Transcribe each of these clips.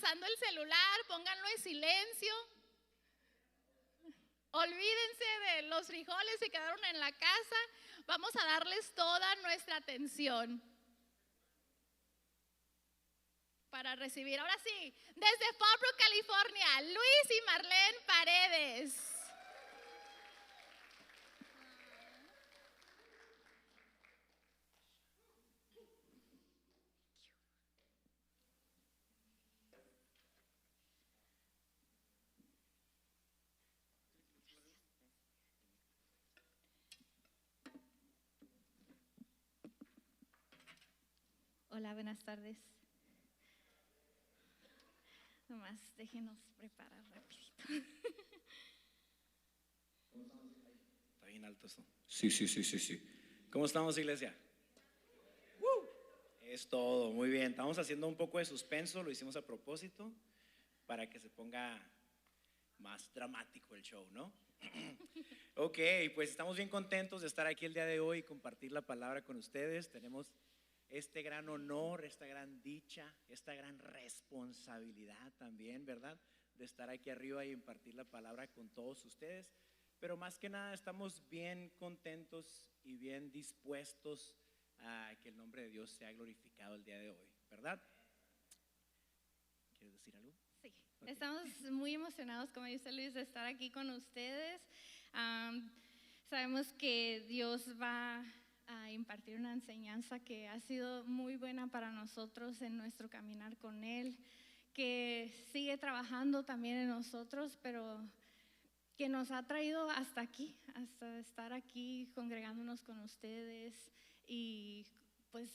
revisando el celular, pónganlo en silencio. Olvídense de los frijoles que quedaron en la casa. Vamos a darles toda nuestra atención para recibir. Ahora sí, desde Fallbrook, California, Luis y Marlene Paredes. Hola, buenas tardes. Nomás déjenos preparar rapidito. Está bien alto eso. Sí. ¿Cómo estamos, iglesia? Es todo, muy bien. Estamos haciendo un poco de suspenso, lo hicimos a propósito para que se ponga más dramático el show, ¿no? Ok, pues estamos bien contentos de estar aquí el día de hoy y compartir la palabra con ustedes. Tenemos este gran honor, esta gran dicha, esta gran responsabilidad también, ¿verdad? De estar aquí arriba y impartir la palabra con todos ustedes. Pero más que nada estamos bien contentos y bien dispuestos a que el nombre de Dios sea glorificado el día de hoy, ¿verdad? ¿Quieres decir algo? Sí, okay. Estamos muy emocionados, como dice Luis, de estar aquí con ustedes. Sabemos que Dios va a impartir una enseñanza que ha sido muy buena para nosotros en nuestro caminar con Él, que sigue trabajando también en nosotros, pero que nos ha traído hasta aquí, hasta estar aquí congregándonos con ustedes y pues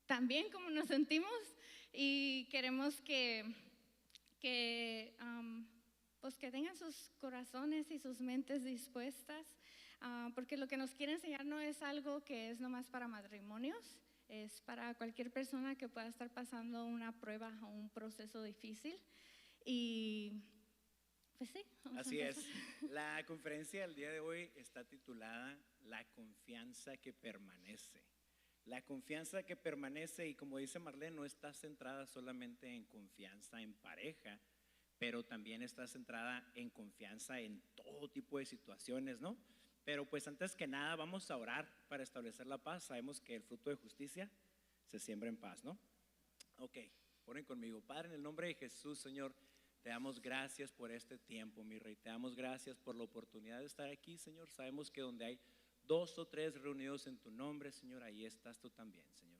también como nos sentimos y queremos que tengan sus corazones y sus mentes dispuestas, porque lo que nos quiere enseñar no es algo que es nomás para matrimonios, es para cualquier persona que pueda estar pasando una prueba o un proceso difícil. Y pues sí, así es. La conferencia del día de hoy está titulada La confianza que permanece. La confianza que permanece, y como dice Marlene, no está centrada solamente en confianza en pareja, pero también está centrada en confianza en todo tipo de situaciones, ¿no? Pero pues antes que nada vamos a orar para establecer la paz. Sabemos que el fruto de justicia se siembra en paz, ¿no? Ok, ponen conmigo. Padre, en el nombre de Jesús, Señor, te damos gracias por este tiempo, mi Rey. Te damos gracias por la oportunidad de estar aquí, Señor. Sabemos que donde hay 2 o 3 reunidos en tu nombre, Señor, ahí estás tú también, Señor.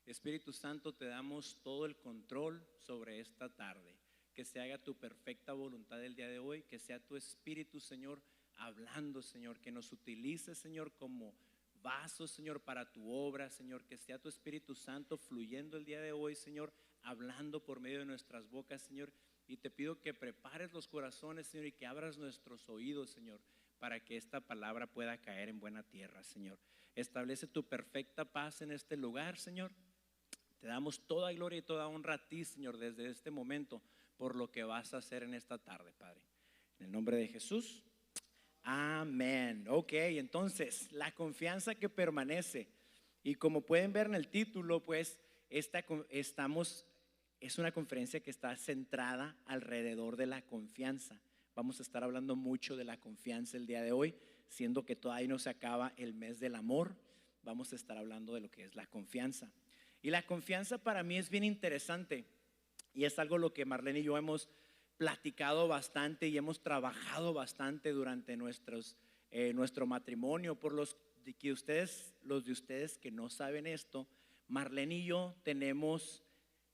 Espíritu Santo, te damos todo el control sobre esta tarde. Que se haga tu perfecta voluntad el día de hoy. Que sea tu Espíritu, Señor, hablando, Señor. Que nos utilice, Señor, como vasos, Señor, para tu obra, Señor. Que sea tu Espíritu Santo fluyendo el día de hoy, Señor, hablando por medio de nuestras bocas, Señor. Y te pido que prepares los corazones, Señor, y que abras nuestros oídos, Señor, para que esta palabra pueda caer en buena tierra, Señor. Establece tu perfecta paz en este lugar, Señor. Te damos toda gloria y toda honra a ti, Señor, desde este momento, por lo que vas a hacer en esta tarde, Padre. En el nombre de Jesús, amén. Ok, entonces, la confianza que permanece. Y como pueden ver en el título, pues, es una conferencia que está centrada alrededor de la confianza. Vamos a estar hablando mucho de la confianza el día de hoy, siendo que todavía no se acaba el mes del amor. Vamos a estar hablando de lo que es la confianza. Y la confianza para mí es bien interesante y es algo lo que Marlene y yo hemos platicado bastante y hemos trabajado bastante durante nuestro matrimonio. Por los de ustedes que no saben esto, Marlene y yo tenemos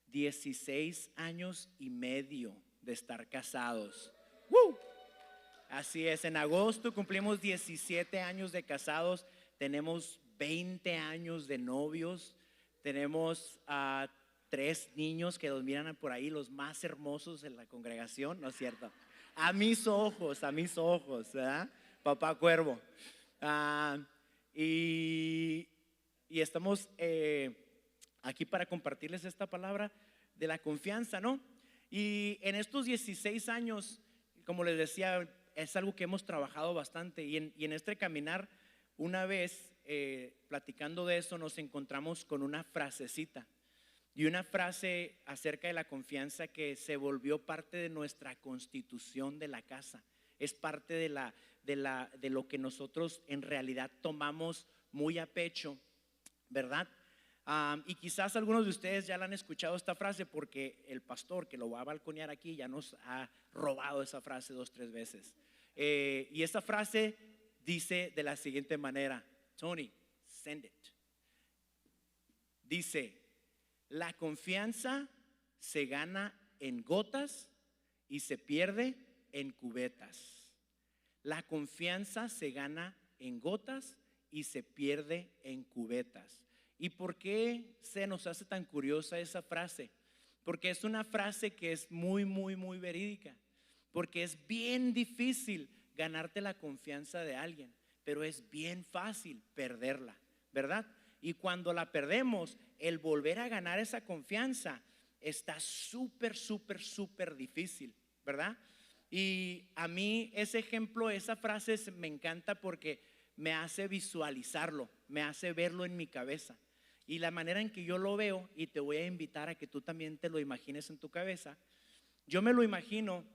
16 años y medio de estar casados. ¡Woo! Así es, en agosto cumplimos 17 años de casados, tenemos 20 años de novios, tenemos 3 niños que los miran por ahí, los más hermosos en la congregación, ¿no es cierto? A mis ojos, ¿verdad? Papá Cuervo. Y estamos aquí para compartirles esta palabra de la confianza, ¿no? Y en estos 16 años, como les decía, es algo que hemos trabajado bastante y en este caminar, una vez platicando de eso, nos encontramos con una frasecita y una frase acerca de la confianza que se volvió parte de nuestra constitución de la casa. Es parte de lo que nosotros en realidad tomamos muy a pecho, ¿verdad? Y quizás algunos de ustedes ya la han escuchado esta frase porque el pastor que lo va a balconear aquí ya nos ha robado esa frase 2, 3 veces. Y esa frase dice de la siguiente manera: Tony, send it. Dice: la confianza se gana en gotas y se pierde en cubetas. La confianza se gana en gotas y se pierde en cubetas. ¿Y por qué se nos hace tan curiosa esa frase? Porque es una frase que es muy, muy, muy verídica. Porque es bien difícil ganarte la confianza de alguien, pero es bien fácil perderla, ¿verdad? Y cuando la perdemos, el volver a ganar esa confianza está súper, súper, súper difícil, ¿verdad? Y a mí ese ejemplo, esa frase me encanta porque me hace visualizarlo, me hace verlo en mi cabeza. Y la manera en que yo lo veo, y te voy a invitar a que tú también te lo imagines en tu cabeza, yo me lo imagino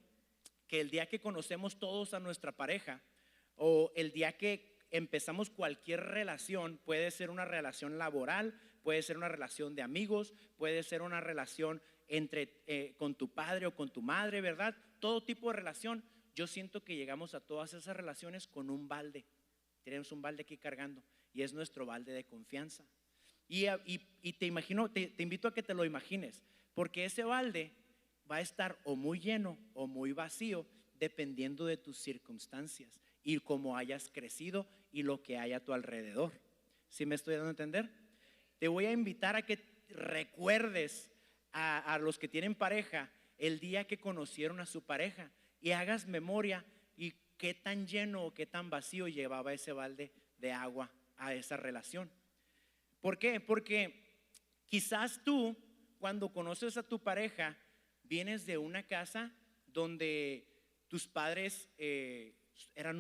que el día que conocemos todos a nuestra pareja, o el día que empezamos cualquier relación, puede ser una relación laboral, puede ser una relación de amigos, puede ser una relación con tu padre o con tu madre, ¿verdad? Todo tipo de relación. Yo siento que llegamos a todas esas relaciones con un balde. Tenemos un balde aquí cargando y es nuestro balde de confianza. Y te invito a que te lo imagines, porque ese balde va a estar o muy lleno o muy vacío dependiendo de tus circunstancias y cómo hayas crecido y lo que hay a tu alrededor. ¿Sí me estoy dando a entender? Te voy a invitar a que recuerdes a los que tienen pareja el día que conocieron a su pareja y hagas memoria y qué tan lleno o qué tan vacío llevaba ese balde de agua a esa relación. ¿Por qué? Porque quizás tú, cuando conoces a tu pareja, vienes de una casa donde tus padres era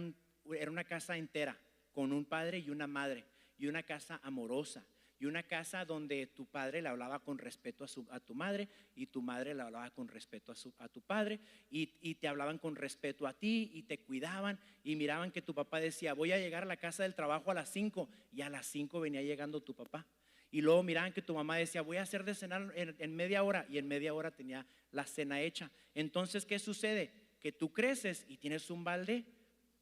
una casa entera, con un padre y una madre, y una casa amorosa, y una casa donde tu padre le hablaba con respeto a tu madre, y tu madre le hablaba con respeto a tu padre, y te hablaban con respeto a ti, y te cuidaban, y miraban que tu papá decía: voy a llegar a la casa del trabajo a las 5, y a las 5 venía llegando tu papá. Y luego miraban que tu mamá decía: voy a hacer de cenar en media hora, y en media hora tenía la cena hecha. Entonces, ¿qué sucede? Que tú creces y tienes un balde,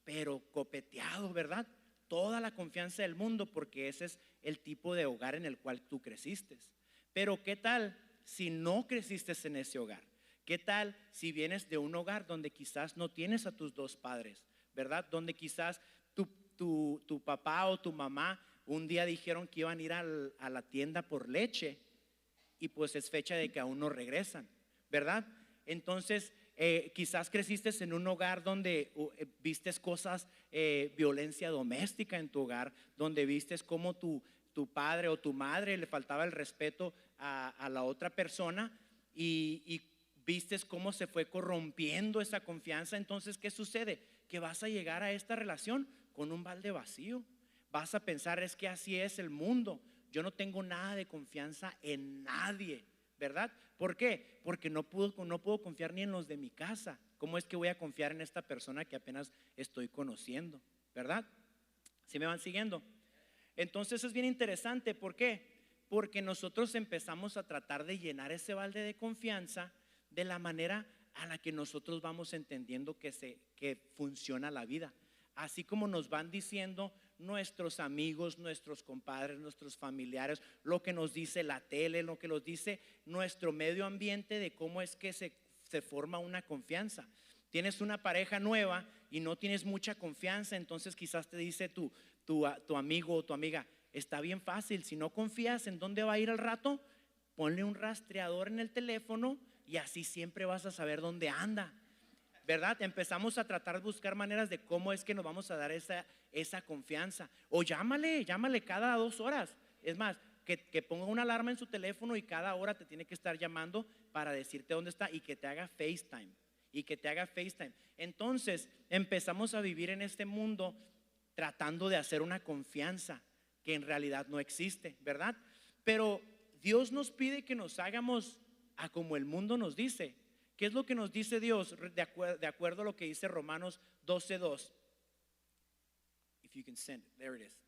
pero copeteado, ¿verdad? Toda la confianza del mundo, porque ese es el tipo de hogar en el cual tú creciste. Pero ¿qué tal si no creciste en ese hogar? ¿Qué tal si vienes de un hogar donde quizás no tienes a tus dos padres, ¿verdad? Donde quizás tu papá o tu mamá un día dijeron que iban a ir a la tienda por leche y pues es fecha de que aún no regresan, ¿verdad? Entonces quizás creciste en un hogar donde vistes cosas, violencia doméstica en tu hogar, donde vistes cómo tu padre o tu madre le faltaba el respeto a la otra persona y vistes cómo se fue corrompiendo esa confianza. Entonces, ¿qué sucede? Que vas a llegar a esta relación con un balde vacío. Vas a pensar: es que así es el mundo, yo no tengo nada de confianza en nadie, ¿verdad? ¿Por qué? Porque no puedo confiar ni en los de mi casa. ¿Cómo es que voy a confiar en esta persona que apenas estoy conociendo? ¿Verdad? ¿Sí me van siguiendo? Entonces es bien interesante. ¿Por qué? Porque nosotros empezamos a tratar de llenar ese balde de confianza de la manera a la que nosotros vamos entendiendo que funciona la vida. Así como nos van diciendo nuestros amigos, nuestros compadres, nuestros familiares, lo que nos dice la tele, lo que nos dice nuestro medio ambiente de cómo es que se forma una confianza. Tienes una pareja nueva y no tienes mucha confianza, entonces quizás te dice tu amigo o tu amiga: está bien fácil, si no confías en dónde va a ir al rato, ponle un rastreador en el teléfono y así siempre vas a saber dónde anda, ¿verdad? Empezamos a tratar de buscar maneras de cómo es que nos vamos a dar esa confianza. O llámale cada 2 horas. Es más, que ponga una alarma en su teléfono y cada hora te tiene que estar llamando para decirte dónde está y que te haga FaceTime. Entonces empezamos a vivir en este mundo tratando de hacer una confianza que en realidad no existe, ¿verdad? Pero Dios nos pide que nos hagamos a como el mundo nos dice. ¿Qué es lo que nos dice Dios de acuerdo a lo que dice Romanos 12:2? If you can send it, there it is.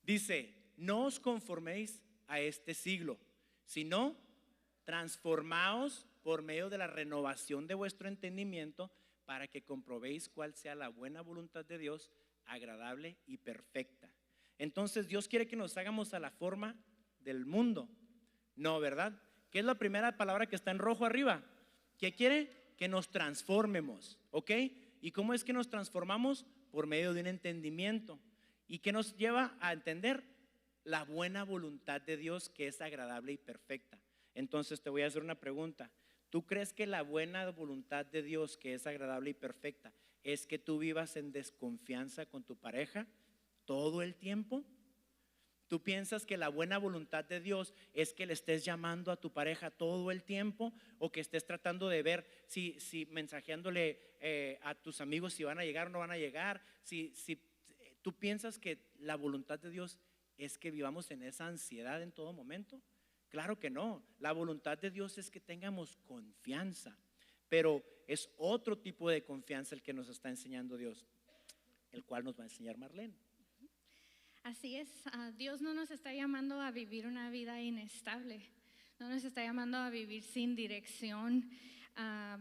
Dice, no os conforméis a este siglo, sino transformaos por medio de la renovación de vuestro entendimiento para que comprobéis cuál sea la buena voluntad de Dios, agradable y perfecta. Entonces Dios quiere que nos hagamos a la forma del mundo. No, ¿verdad? ¿Qué es la primera palabra que está en rojo arriba? ¿Qué quiere? Que nos transformemos, ¿ok? ¿Y cómo es que nos transformamos? Por medio de un entendimiento. ¿Y qué nos lleva a entender? La buena voluntad de Dios, que es agradable y perfecta. Entonces te voy a hacer una pregunta. ¿Tú crees que la buena voluntad de Dios, que es agradable y perfecta, es que tú vivas en desconfianza con tu pareja todo el tiempo? ¿Tú piensas que la buena voluntad de Dios es que le estés llamando a tu pareja todo el tiempo, o que estés tratando de ver si mensajeándole a tus amigos si van a llegar o no van a llegar? Si tú piensas que la voluntad de Dios es que vivamos en esa ansiedad en todo momento. Claro que no. La voluntad de Dios es que tengamos confianza, pero es otro tipo de confianza el que nos está enseñando Dios, el cual nos va a enseñar Marlene. Así es, Dios no nos está llamando a vivir una vida inestable, no nos está llamando a vivir sin dirección, a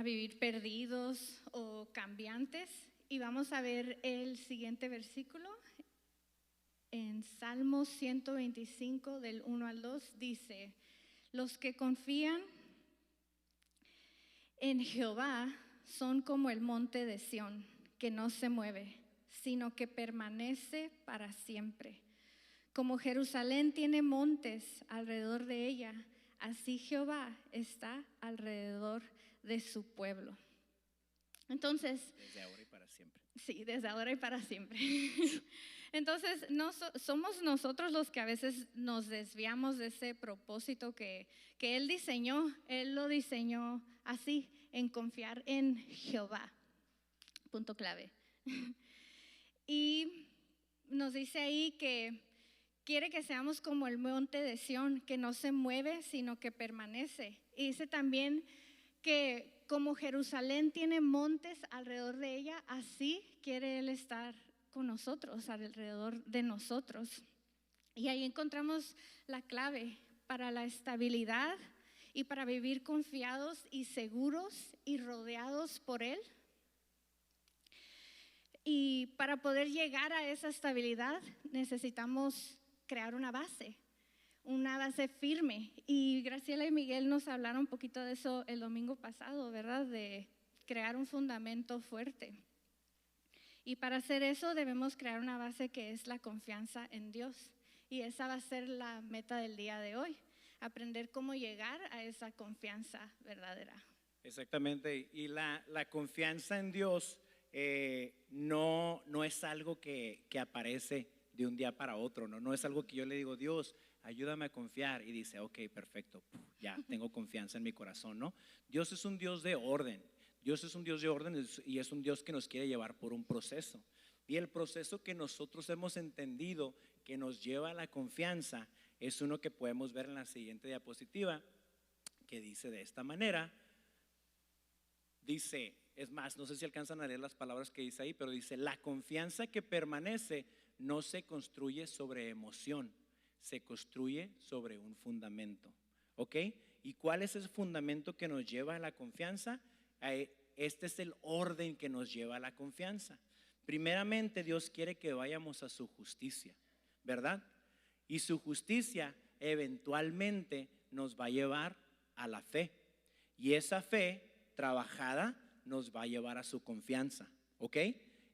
vivir perdidos o cambiantes. Y vamos a ver el siguiente versículo. En Salmos 125 del 1 al 2 dice: los que confían en Jehová son como el monte de Sión, que no se mueve, sino que permanece para siempre. Como Jerusalén tiene montes alrededor de ella, así Jehová está alrededor de su pueblo. Entonces, desde ahora y para siempre. Sí, desde ahora y para siempre. Entonces, no somos nosotros los que a veces nos desviamos de ese propósito que Él diseñó. Él lo diseñó así, en confiar en Jehová. Punto clave. Y nos dice ahí que quiere que seamos como el monte de Sión, que no se mueve, sino que permanece. Y dice también que como Jerusalén tiene montes alrededor de ella, así quiere Él estar con nosotros, alrededor de nosotros. Y ahí encontramos la clave para la estabilidad y para vivir confiados y seguros y rodeados por Él. Y para poder llegar a esa estabilidad necesitamos crear una base firme. Y Graciela y Miguel nos hablaron un poquito de eso el domingo pasado, ¿verdad? De crear un fundamento fuerte. Y para hacer eso debemos crear una base que es la confianza en Dios. Y esa va a ser la meta del día de hoy, aprender cómo llegar a esa confianza verdadera. Exactamente, y la confianza en Dios no es algo que aparece de un día para otro, no es algo que yo le digo: Dios, ayúdame a confiar, y dice: ok, perfecto, ya tengo confianza en mi corazón, ¿no? Dios es un Dios de orden. Dios es un Dios de orden y es un Dios que nos quiere llevar por un proceso. Y el proceso que nosotros hemos entendido que nos lleva a la confianza es uno que podemos ver en la siguiente diapositiva, que dice de esta manera. Dice, es más, no sé si alcanzan a leer las palabras que dice ahí, pero dice: la confianza que permanece no se construye sobre emoción, se construye sobre un fundamento. ¿Ok? ¿Y cuál es ese fundamento que nos lleva a la confianza? Este es el orden que nos lleva a la confianza. Primeramente, Dios quiere que vayamos a su justicia, ¿verdad? Y su justicia eventualmente nos va a llevar a la fe. Y esa fe trabajada nos va a llevar a su confianza, ¿ok?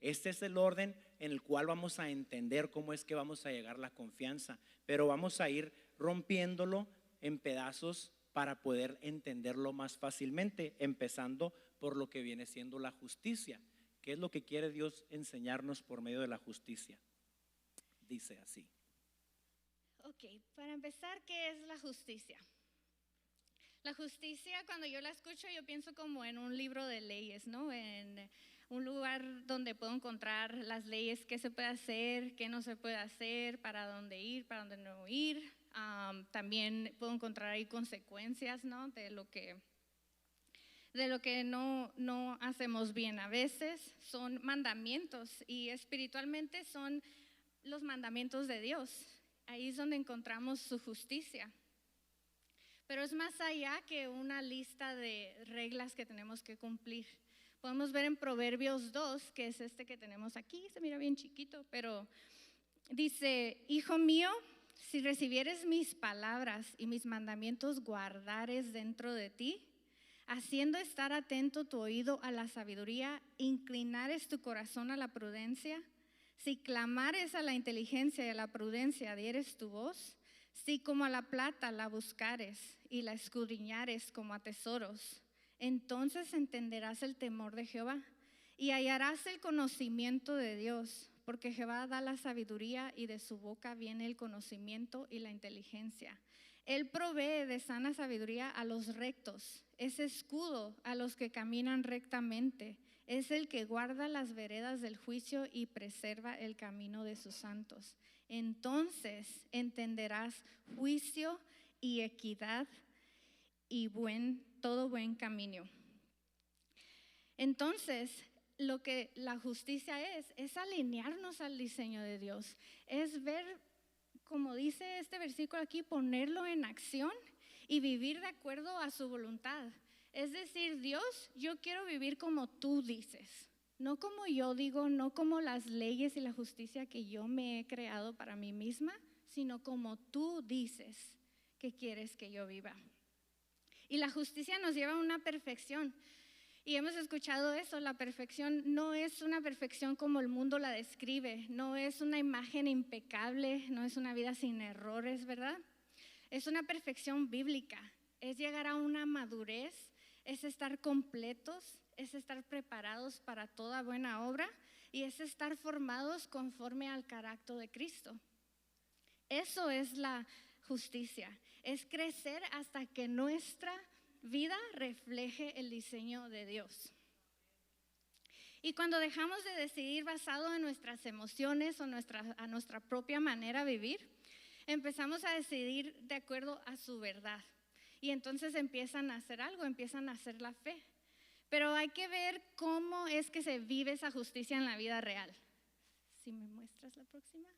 Este es el orden en el cual vamos a entender cómo es que vamos a llegar a la confianza, pero vamos a ir rompiéndolo en pedazos para poder entenderlo más fácilmente, empezando por lo que viene siendo la justicia. ¿Qué es lo que quiere Dios enseñarnos por medio de la justicia? Dice así. Ok, para empezar, ¿qué es la justicia? La justicia, cuando yo la escucho, yo pienso como en un libro de leyes, ¿no? En un lugar donde puedo encontrar las leyes, qué se puede hacer, qué no se puede hacer, para dónde ir, para dónde no ir. También puedo encontrar ahí consecuencias, ¿no? De lo que no hacemos bien. A veces son mandamientos y espiritualmente son los mandamientos de Dios. Ahí es donde encontramos su justicia. Pero es más allá que una lista de reglas que tenemos que cumplir. Podemos ver en Proverbios 2, que es este que tenemos aquí, se mira bien chiquito, pero dice: hijo mío, si recibieres mis palabras y mis mandamientos guardares dentro de ti, haciendo estar atento tu oído a la sabiduría, inclinares tu corazón a la prudencia, si clamares a la inteligencia y a la prudencia dieres tu voz, si como a la plata la buscares y la escudriñares como a tesoros, entonces entenderás el temor de Jehová y hallarás el conocimiento de Dios, porque Jehová da la sabiduría y de su boca viene el conocimiento y la inteligencia. Él provee de sana sabiduría a los rectos, es escudo a los que caminan rectamente, es el que guarda las veredas del juicio y preserva el camino de sus santos. Entonces entenderás juicio y equidad y todo buen camino. Entonces, lo que la justicia es alinearnos al diseño de Dios, es ver, como dice este versículo aquí, ponerlo en acción y vivir de acuerdo a su voluntad. Es decir, Dios, yo quiero vivir como tú dices, no como yo digo, no como las leyes y la justicia que yo me he creado para mí misma, sino como tú dices que quieres que yo viva. Y la justicia nos lleva a una perfección. Y hemos escuchado eso, la perfección no es una perfección como el mundo la describe, no es una imagen impecable, no es una vida sin errores, ¿verdad? Es una perfección bíblica, es llegar a una madurez, es estar completos, es estar preparados para toda buena obra y es estar formados conforme al carácter de Cristo. Eso es la justicia, es crecer hasta que nuestra vida refleje el diseño de Dios. Y cuando dejamos de decidir basado en nuestras emociones o a nuestra propia manera de vivir, empezamos a decidir de acuerdo a su verdad. Y entonces empiezan a hacer algo, empiezan a hacer la fe. Pero hay que ver cómo es que se vive esa justicia en la vida real. Si me muestras la próxima.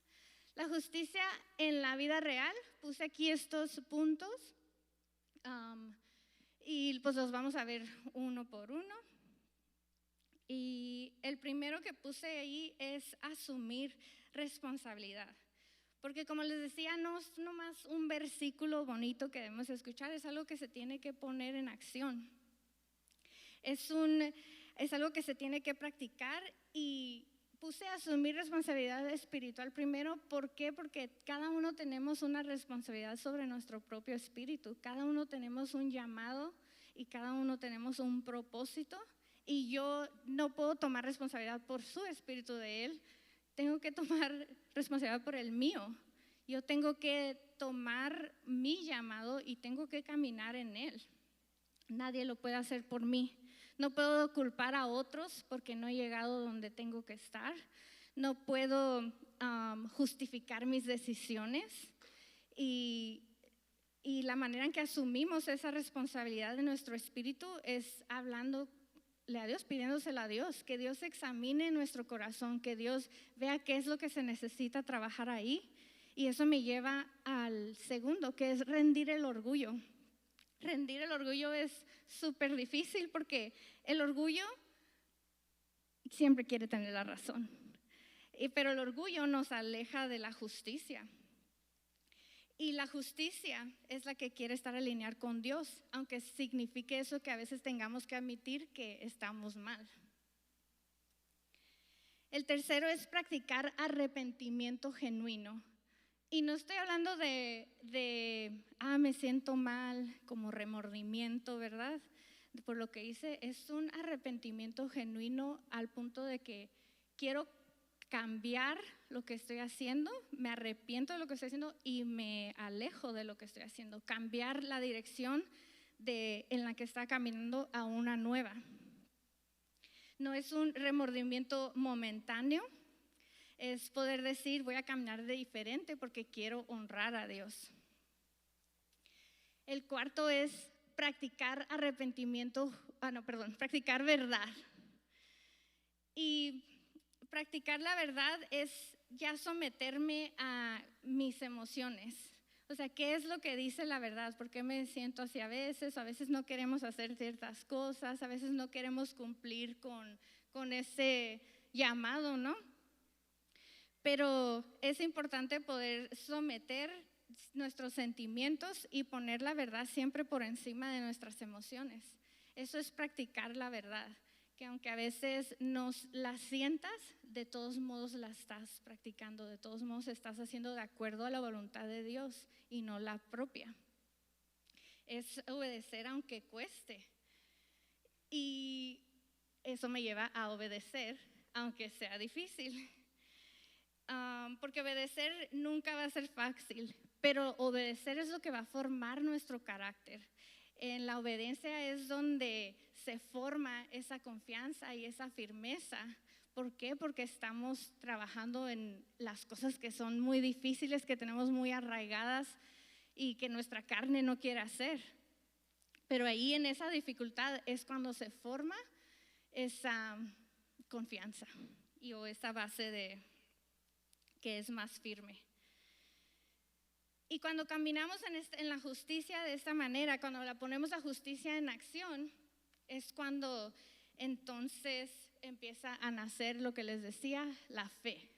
La justicia en la vida real, puse aquí estos puntos. Y pues los vamos a ver uno por uno. Y el primero que puse ahí es asumir responsabilidad. Porque como les decía, no es nomás un versículo bonito que debemos escuchar, es algo que se tiene que poner en acción. Es algo que se tiene que practicar y puse asumir responsabilidad espiritual primero. ¿Por qué? Porque cada uno tenemos una responsabilidad sobre nuestro propio espíritu. Cada uno tenemos un llamado y cada uno tenemos un propósito. Y yo no puedo tomar responsabilidad por su espíritu de él. Tengo que tomar responsabilidad por el mío. Yo tengo que tomar mi llamado y tengo que caminar en él. Nadie lo puede hacer por mí. No puedo culpar a otros porque no he llegado donde tengo que estar. No puedo justificar mis decisiones. Y la manera en que asumimos esa responsabilidad de nuestro espíritu es hablándole a Dios, pidiéndosela a Dios, que Dios examine nuestro corazón, que Dios vea qué es lo que se necesita trabajar ahí. Y eso me lleva al segundo, que es rendir el orgullo. Rendir el orgullo es súper difícil porque el orgullo siempre quiere tener la razón, pero el orgullo nos aleja de la justicia. Y la justicia es la que quiere estar alineada con Dios, aunque signifique eso que a veces tengamos que admitir que estamos mal. El tercero es practicar arrepentimiento genuino. Y no estoy hablando de me siento mal, como remordimiento, ¿verdad? Por lo que hice, es un arrepentimiento genuino al punto de que quiero cambiar lo que estoy haciendo, me arrepiento de lo que estoy haciendo y me alejo de lo que estoy haciendo. Cambiar la dirección en la que está caminando a una nueva. No es un remordimiento momentáneo. Es poder decir, voy a caminar de diferente porque quiero honrar a Dios. El cuarto es practicar arrepentimiento, practicar verdad. Y practicar la verdad es ya someterme a mis emociones. O sea, ¿qué es lo que dice la verdad? ¿Por qué me siento así a veces? A veces no queremos hacer ciertas cosas, a veces no queremos cumplir con ese llamado, ¿no? Pero es importante poder someter nuestros sentimientos y poner la verdad siempre por encima de nuestras emociones. Eso es practicar la verdad, que aunque a veces no la sientas, de todos modos la estás practicando, de todos modos estás haciendo de acuerdo a la voluntad de Dios y no la propia. Es obedecer aunque cueste. Y eso me lleva a obedecer aunque sea difícil. Porque obedecer nunca va a ser fácil, pero obedecer es lo que va a formar nuestro carácter. En la obediencia es donde se forma esa confianza y esa firmeza. ¿Por qué? Porque estamos trabajando en las cosas que son muy difíciles, que tenemos muy arraigadas y que nuestra carne no quiere hacer. Pero ahí en esa dificultad es cuando se forma esa confianza o esa base que es más firme. Y cuando caminamos en la justicia de esta manera, cuando la ponemos la justicia en acción, es cuando entonces empieza a nacer lo que les decía, la fe.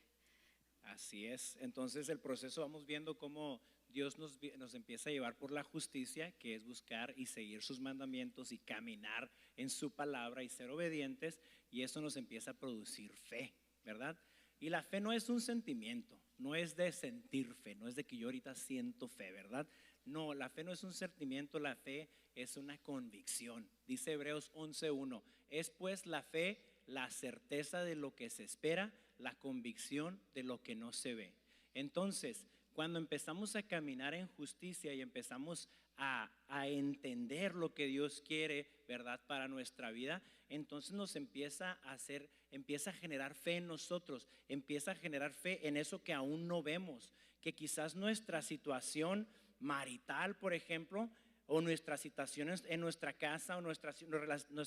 Así es. Entonces el proceso vamos viendo cómo Dios nos empieza a llevar por la justicia, que es buscar y seguir sus mandamientos y caminar en su palabra y ser obedientes, y eso nos empieza a producir fe, ¿verdad? Y la fe no es un sentimiento, no es de sentir fe, no es de que yo ahorita siento fe, ¿verdad? No, la fe no es un sentimiento, la fe es una convicción. Dice Hebreos 11:1, es pues la fe la certeza de lo que se espera, la convicción de lo que no se ve. Entonces, cuando empezamos a caminar en justicia y empezamos a entender lo que Dios quiere, ¿verdad?, para nuestra vida, entonces nos empieza a generar fe en nosotros, empieza a generar fe en eso que aún no vemos, que quizás nuestra situación marital, por ejemplo, o nuestras situaciones en nuestra casa, o nuestra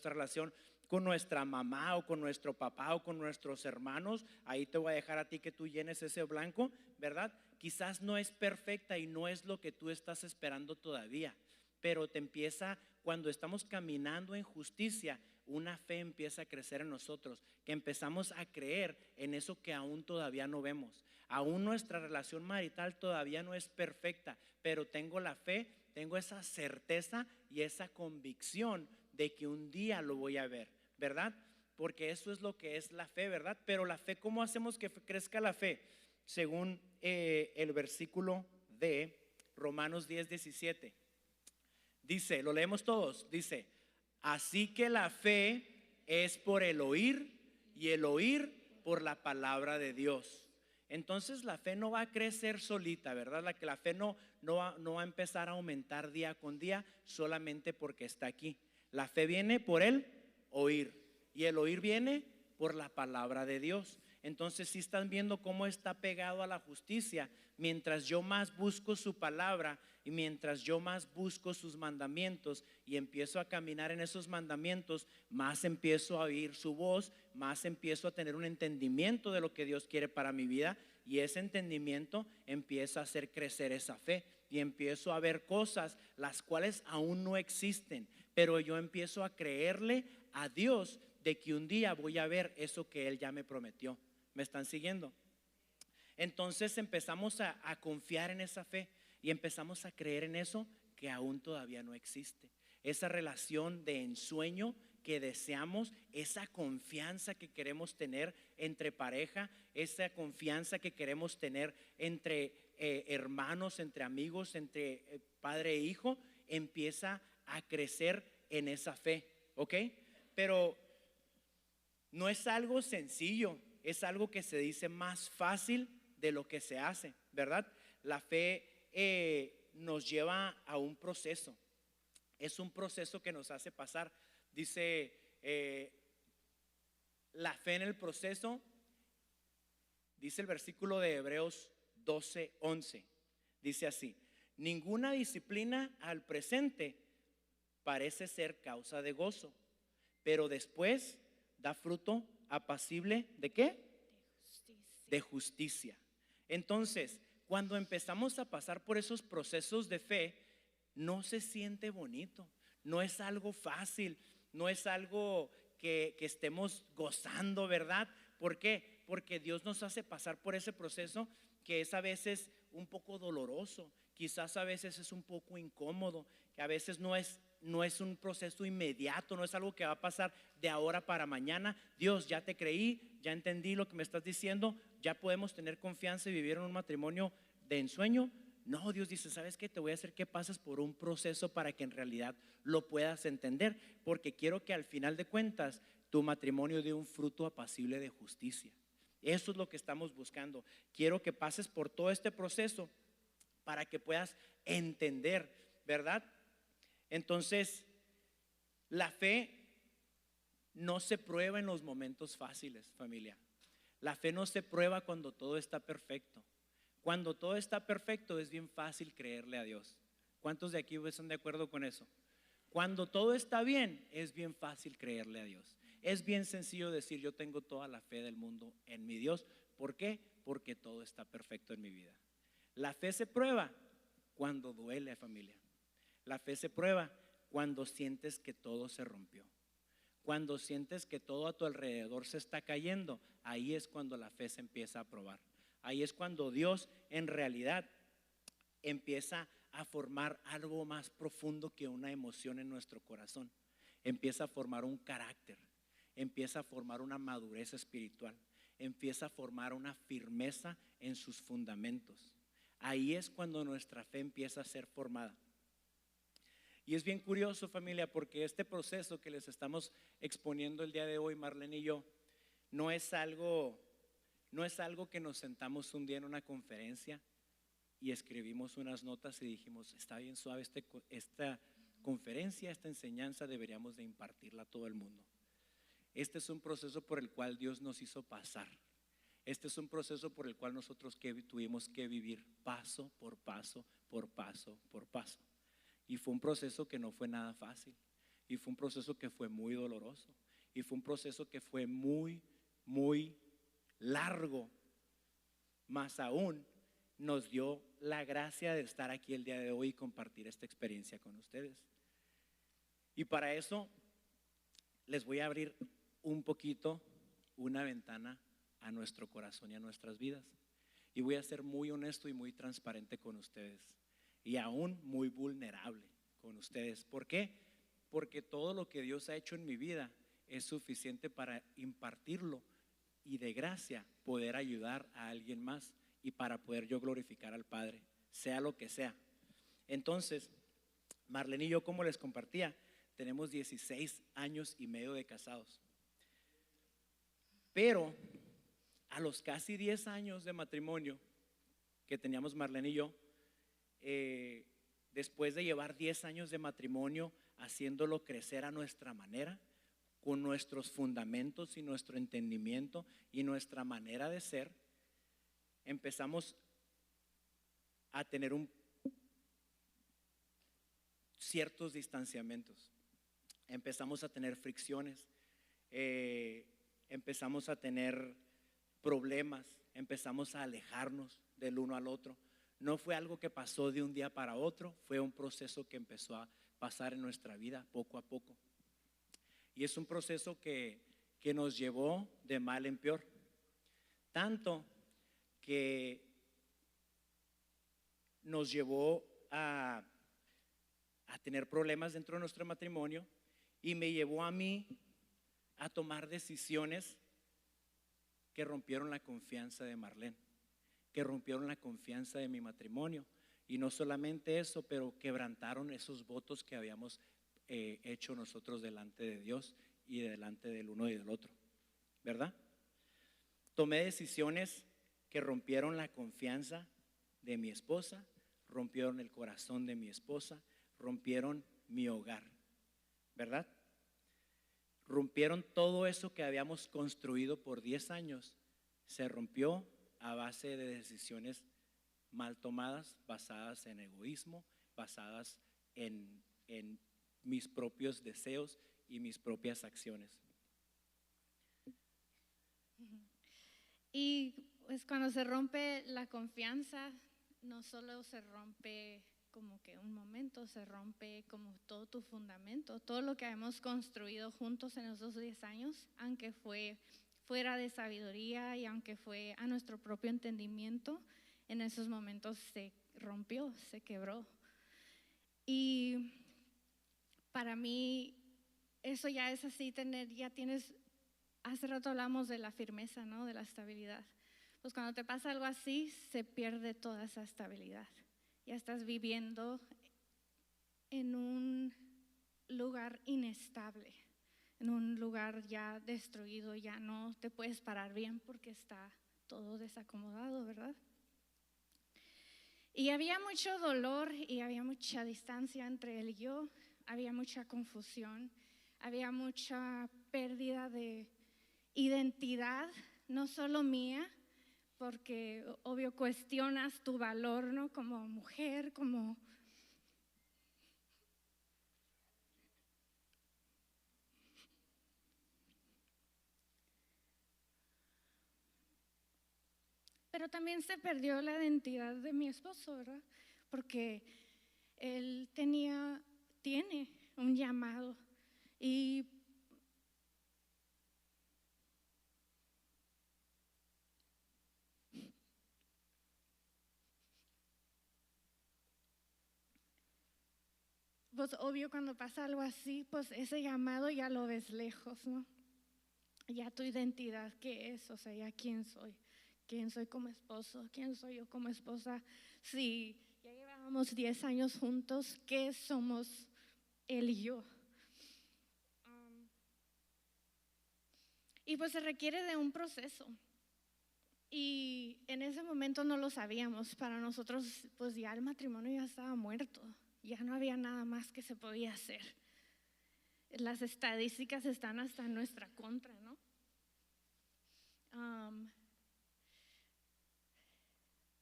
relación con nuestra mamá o con nuestro papá o con nuestros hermanos, ahí te voy a dejar a ti que tú llenes ese blanco, ¿verdad? Quizás no es perfecta y no es lo que tú estás esperando todavía, pero cuando estamos caminando en justicia, una fe empieza a crecer en nosotros, que empezamos a creer en eso que aún todavía no vemos. Aún nuestra relación marital todavía no es perfecta, pero tengo la fe, tengo esa certeza y esa convicción de que un día lo voy a ver, ¿verdad? Porque eso es lo que es la fe, ¿verdad? Pero la fe, ¿cómo hacemos que crezca la fe? Según el versículo de Romanos 10:17. Dice, lo leemos todos, dice, así que la fe es por el oír y el oír por la palabra de Dios. Entonces la fe no va a crecer solita, ¿verdad? La fe no va a empezar a aumentar día con día solamente porque está aquí. La fe viene por el oír y el oír viene por la palabra de Dios. Entonces si están viendo cómo está pegado a la justicia, mientras yo más busco su palabra y mientras yo más busco sus mandamientos y empiezo a caminar en esos mandamientos, más empiezo a oír su voz, más empiezo a tener un entendimiento de lo que Dios quiere para mi vida, y ese entendimiento empieza a hacer crecer esa fe y empiezo a ver cosas las cuales aún no existen, pero yo empiezo a creerle a Dios de que un día voy a ver eso que Él ya me prometió. ¿Me están siguiendo? Entonces empezamos a confiar en esa fe y empezamos a creer en eso que aún todavía no existe. Esa relación de ensueño que deseamos, esa confianza que queremos tener entre pareja, esa confianza que queremos tener entre hermanos, entre amigos, entre padre e hijo, empieza a crecer en esa fe, ¿ok? Pero no es algo sencillo, es algo que se dice más fácil de lo que se hace, ¿verdad? La fe nos lleva a un proceso, es un proceso que nos hace pasar. Dice la fe en el proceso, dice el versículo de Hebreos 12:11, dice así: Ninguna disciplina al presente parece ser causa de gozo, pero después da fruto apacible ¿de qué? De justicia. Entonces, cuando empezamos a pasar por esos procesos de fe, no se siente bonito, no es algo fácil, no es algo que estemos gozando, ¿verdad? ¿Por qué? Porque Dios nos hace pasar por ese proceso que es a veces un poco doloroso, quizás a veces es un poco incómodo, que a veces no es un proceso inmediato, no es algo que va a pasar de ahora para mañana. Dios, ya te creí, ya entendí lo que me estás diciendo, ya podemos tener confianza y vivir en un matrimonio de ensueño. No, Dios dice, ¿sabes qué? Te voy a hacer que pases por un proceso para que en realidad lo puedas entender, porque quiero que al final de cuentas tu matrimonio dé un fruto apacible de justicia. Eso es lo que estamos buscando. Quiero que pases por todo este proceso para que puedas entender, ¿verdad? Entonces, la fe no se prueba en los momentos fáciles, familia. La fe no se prueba cuando todo está perfecto. Cuando todo está perfecto es bien fácil creerle a Dios. ¿Cuántos de aquí están de acuerdo con eso? Cuando todo está bien es bien fácil creerle a Dios. Es bien sencillo decir yo tengo toda la fe del mundo en mi Dios. ¿Por qué? Porque todo está perfecto en mi vida. La fe se prueba cuando duele, familia. La fe se prueba cuando sientes que todo se rompió. Cuando sientes que todo a tu alrededor se está cayendo, ahí es cuando la fe se empieza a probar. Ahí es cuando Dios en realidad empieza a formar algo más profundo que una emoción en nuestro corazón. Empieza a formar un carácter, empieza a formar una madurez espiritual, empieza a formar una firmeza en sus fundamentos. Ahí es cuando nuestra fe empieza a ser formada. Y es bien curioso, familia, porque este proceso que les estamos exponiendo el día de hoy, Marlene y yo, no es algo que nos sentamos un día en una conferencia y escribimos unas notas y dijimos, está bien suave esta conferencia, esta enseñanza deberíamos de impartirla a todo el mundo. Este es un proceso por el cual Dios nos hizo pasar. Este es un proceso por el cual nosotros tuvimos que vivir paso por paso, por paso, por paso. Y fue un proceso que no fue nada fácil. Y fue un proceso que fue muy doloroso. Y fue un proceso que fue muy, muy largo. Más aún, nos dio la gracia de estar aquí el día de hoy y compartir esta experiencia con ustedes. Y para eso, les voy a abrir un poquito una ventana a nuestro corazón y a nuestras vidas. Y voy a ser muy honesto y muy transparente con ustedes. Y aún muy vulnerable con ustedes. ¿Por qué? Porque todo lo que Dios ha hecho en mi vida es suficiente para impartirlo y de gracia poder ayudar a alguien más y para poder yo glorificar al Padre, sea lo que sea. Entonces, Marlene y yo, como les compartía, tenemos 16 años y medio de casados. Pero a los casi 10 años de matrimonio que teníamos Marlene y yo, después de llevar 10 años de matrimonio haciéndolo crecer a nuestra manera, con nuestros fundamentos y nuestro entendimiento y nuestra manera de ser, empezamos a tener ciertos distanciamientos, empezamos a tener fricciones, empezamos a tener problemas, empezamos a alejarnos del uno al otro. No fue algo que pasó de un día para otro, fue un proceso que empezó a pasar en nuestra vida poco a poco. Y es un proceso que nos llevó de mal en peor. Tanto que nos llevó a tener problemas dentro de nuestro matrimonio y me llevó a mí a tomar decisiones que rompieron la confianza de Marlene, que rompieron la confianza de mi matrimonio. Y no solamente eso, pero quebrantaron esos votos que habíamos hecho nosotros delante de Dios y delante del uno y del otro, ¿verdad? Tomé decisiones que rompieron la confianza de mi esposa, rompieron el corazón de mi esposa, rompieron mi hogar, ¿verdad? Rompieron todo eso que habíamos construido por 10 años, se rompió a base de decisiones mal tomadas, basadas en egoísmo, basadas en mis propios deseos y mis propias acciones. Y pues cuando se rompe la confianza, no solo se rompe como que un momento, se rompe como todo tu fundamento, todo lo que hemos construido juntos en esos 10 años, aunque fue fuera de sabiduría y aunque fue a nuestro propio entendimiento, en esos momentos se rompió, se quebró. Y para mí eso ya es así, ya tienes, hace rato hablamos de la firmeza, ¿no? De la estabilidad. Pues cuando te pasa algo así, se pierde toda esa estabilidad. Ya estás viviendo en un lugar inestable, en un lugar ya destruido, ya no te puedes parar bien porque está todo desacomodado, ¿verdad? Y había mucho dolor y había mucha distancia entre él y yo, había mucha confusión, había mucha pérdida de identidad, no solo mía, porque obvio cuestionas tu valor, ¿no? Como mujer, como pero también se perdió la identidad de mi esposo, ¿verdad? Porque él tiene un llamado y pues obvio cuando pasa algo así, pues ese llamado ya lo ves lejos, ¿no? Ya tu identidad, ¿qué es? O sea, ya quién soy como esposo, quién soy yo como esposa. Si ya llevábamos 10 años juntos, ¿qué somos él y yo? Y pues se requiere de un proceso. Y en ese momento no lo sabíamos. Para nosotros, pues ya el matrimonio ya estaba muerto. Ya no había nada más que se podía hacer. Las estadísticas están hasta en nuestra contra, ¿no?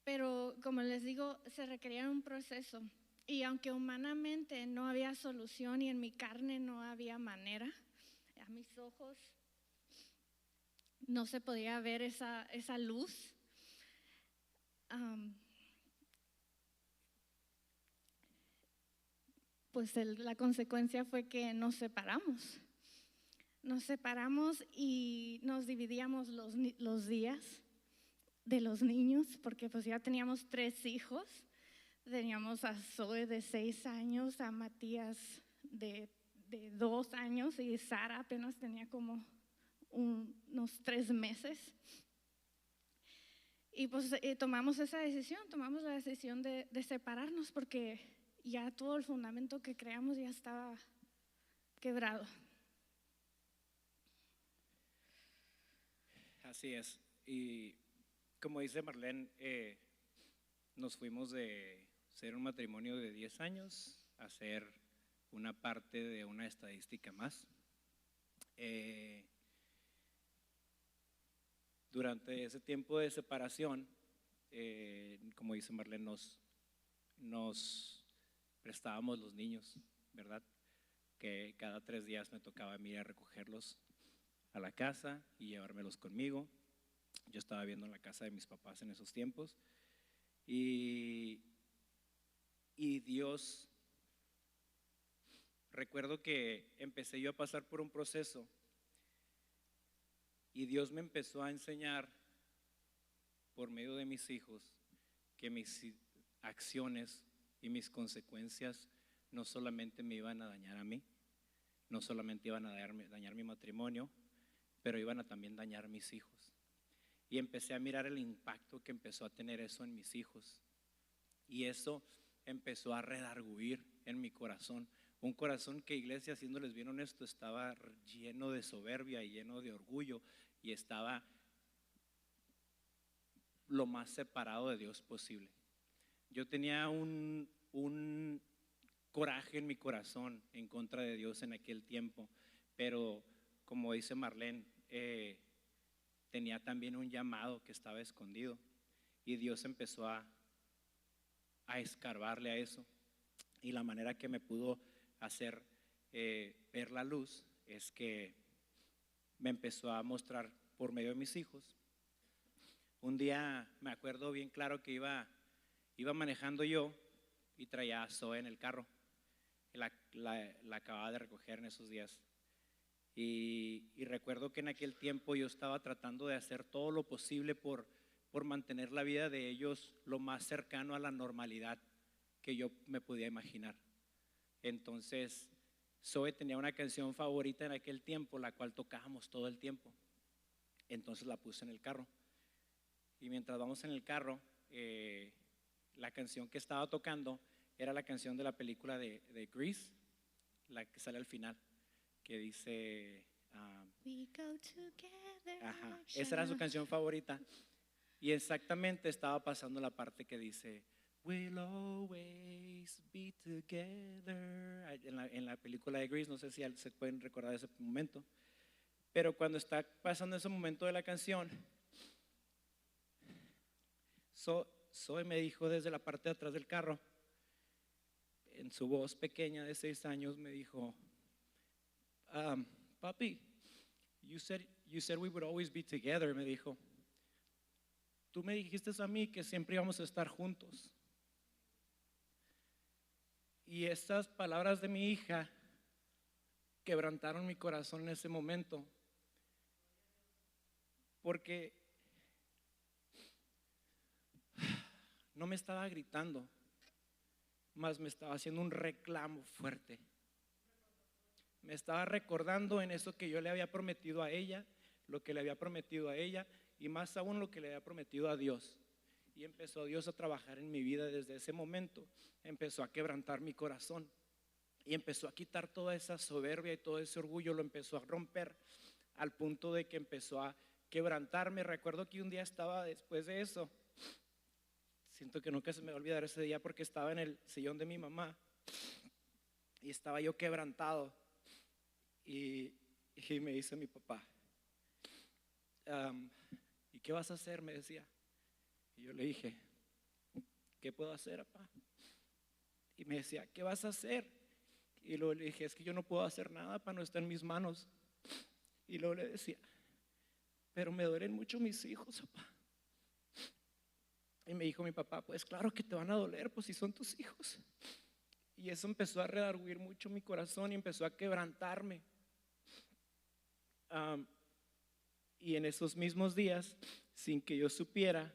Pero como les digo, se requería un proceso. Y aunque humanamente no había solución y en mi carne no había manera, a mis ojos no se podía ver esa luz. Pues la consecuencia fue que nos separamos. Nos separamos y nos dividíamos los días de los niños, porque pues ya teníamos 3 hijos. Teníamos a Zoe de 6 años, a Matías de 2 años y Sara apenas tenía como unos 3 meses. Y pues tomamos esa decisión, tomamos la decisión de separarnos porque ya todo el fundamento que creamos ya estaba quebrado. Así es. Y como dice Marlene, nos fuimos de ser un matrimonio de 10 años a ser una parte de una estadística más. Durante ese tiempo de separación, como dice Marlene, nos prestábamos los niños, ¿verdad? Que cada 3 días me tocaba a mí a recogerlos a la casa y llevármelos conmigo. Yo estaba viviendo en la casa de mis papás en esos tiempos y Dios, recuerdo que empecé yo a pasar por un proceso y Dios me empezó a enseñar por medio de mis hijos que mis acciones y mis consecuencias no solamente me iban a dañar a mí, no solamente iban a dañar mi matrimonio, pero iban a también dañar a mis hijos. Y empecé a mirar el impacto que empezó a tener eso en mis hijos. Y eso empezó a redarguir en mi corazón. Un corazón que, iglesia, siéndoles bien honesto, estaba lleno de soberbia y lleno de orgullo y estaba lo más separado de Dios posible. Yo tenía un coraje en mi corazón en contra de Dios en aquel tiempo, pero como dice Marlene, tenía también un llamado que estaba escondido y Dios empezó a a escarbarle a eso. Y la manera que me pudo hacer ver la luz es que me empezó a mostrar por medio de mis hijos. Un día me acuerdo bien claro que iba manejando yo y traía a Zoe en el carro. La acababa de recoger en esos días. Y recuerdo que en aquel tiempo yo estaba tratando de hacer todo lo posible por mantener la vida de ellos lo más cercano a la normalidad que yo me podía imaginar. Entonces, Zoe tenía una canción favorita en aquel tiempo, la cual tocábamos todo el tiempo. Entonces la puse en el carro. Y mientras vamos en el carro, la canción que estaba tocando era la canción de la película de Grease, la que sale al final, que dice We go together. ajá, esa era su canción favorita. Y exactamente estaba pasando la parte que dice We'll always be together en la película de Grease. No sé si se pueden recordar ese momento, pero cuando está pasando ese momento de la canción, Zoe me dijo desde la parte de atrás del carro, en su voz pequeña de 6 años, me dijo, papi, you said we would always be together. Me dijo, tú me dijiste a mí que siempre íbamos a estar juntos. Y estas palabras de mi hija quebrantaron mi corazón en ese momento, porque no me estaba gritando, más me estaba haciendo un reclamo fuerte. Me estaba recordando en eso que yo le había prometido a ella, lo que le había prometido a ella y más aún lo que le había prometido a Dios. Y empezó Dios a trabajar en mi vida desde ese momento. Empezó a quebrantar mi corazón y empezó a quitar toda esa soberbia y todo ese orgullo, lo empezó a romper al punto de que empezó a quebrantarme. Recuerdo que un día estaba después de eso, siento que nunca se me va a olvidar ese día porque estaba en el sillón de mi mamá y estaba yo quebrantado y me dice mi papá, ¿y qué vas a hacer? Me decía. Y yo le dije, ¿qué puedo hacer, papá? Y me decía, ¿qué vas a hacer? Y luego le dije, es que yo no puedo hacer nada, papá, no está en mis manos. Y luego le decía, pero me duelen mucho mis hijos, papá. Y me dijo mi papá, pues claro que te van a doler, pues si son tus hijos. Y eso empezó a redarguir mucho mi corazón y empezó a quebrantarme. Y en esos mismos días, sin que yo supiera,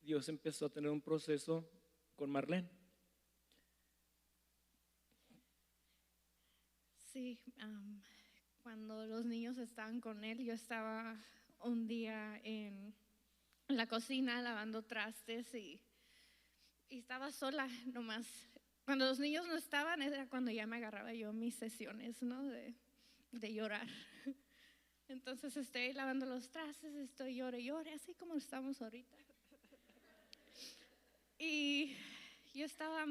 Dios empezó a tener un proceso con Marlene. Sí, cuando los niños estaban con él, yo estaba un día en la cocina lavando trastes y estaba sola nomás. Cuando los niños no estaban, era cuando ya me agarraba yo mis sesiones, ¿no? De llorar. Entonces estoy lavando los trastes, estoy llore, así como estamos ahorita. Y yo estaba,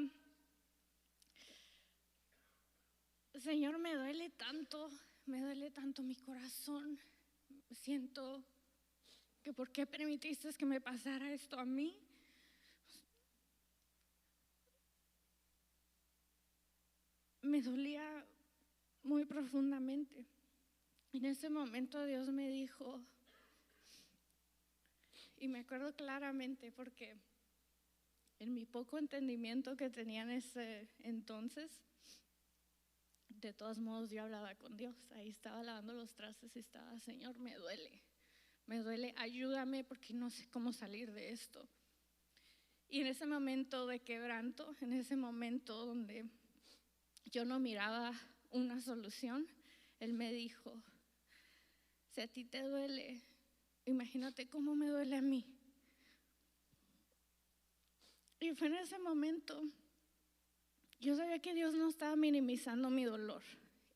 Señor, me duele tanto mi corazón. Siento que ¿por qué permitiste que me pasara esto a mí? Me dolía muy profundamente. En ese momento Dios me dijo, y me acuerdo claramente porque en mi poco entendimiento que tenía en ese entonces, de todos modos yo hablaba con Dios. Ahí estaba lavando los trastes y estaba, Señor, me duele, ayúdame porque no sé cómo salir de esto. Y en ese momento de quebranto, en ese momento donde yo no miraba una solución, Él me dijo, si a ti te duele, imagínate cómo me duele a mí. Y fue en ese momento, yo sabía que Dios no estaba minimizando mi dolor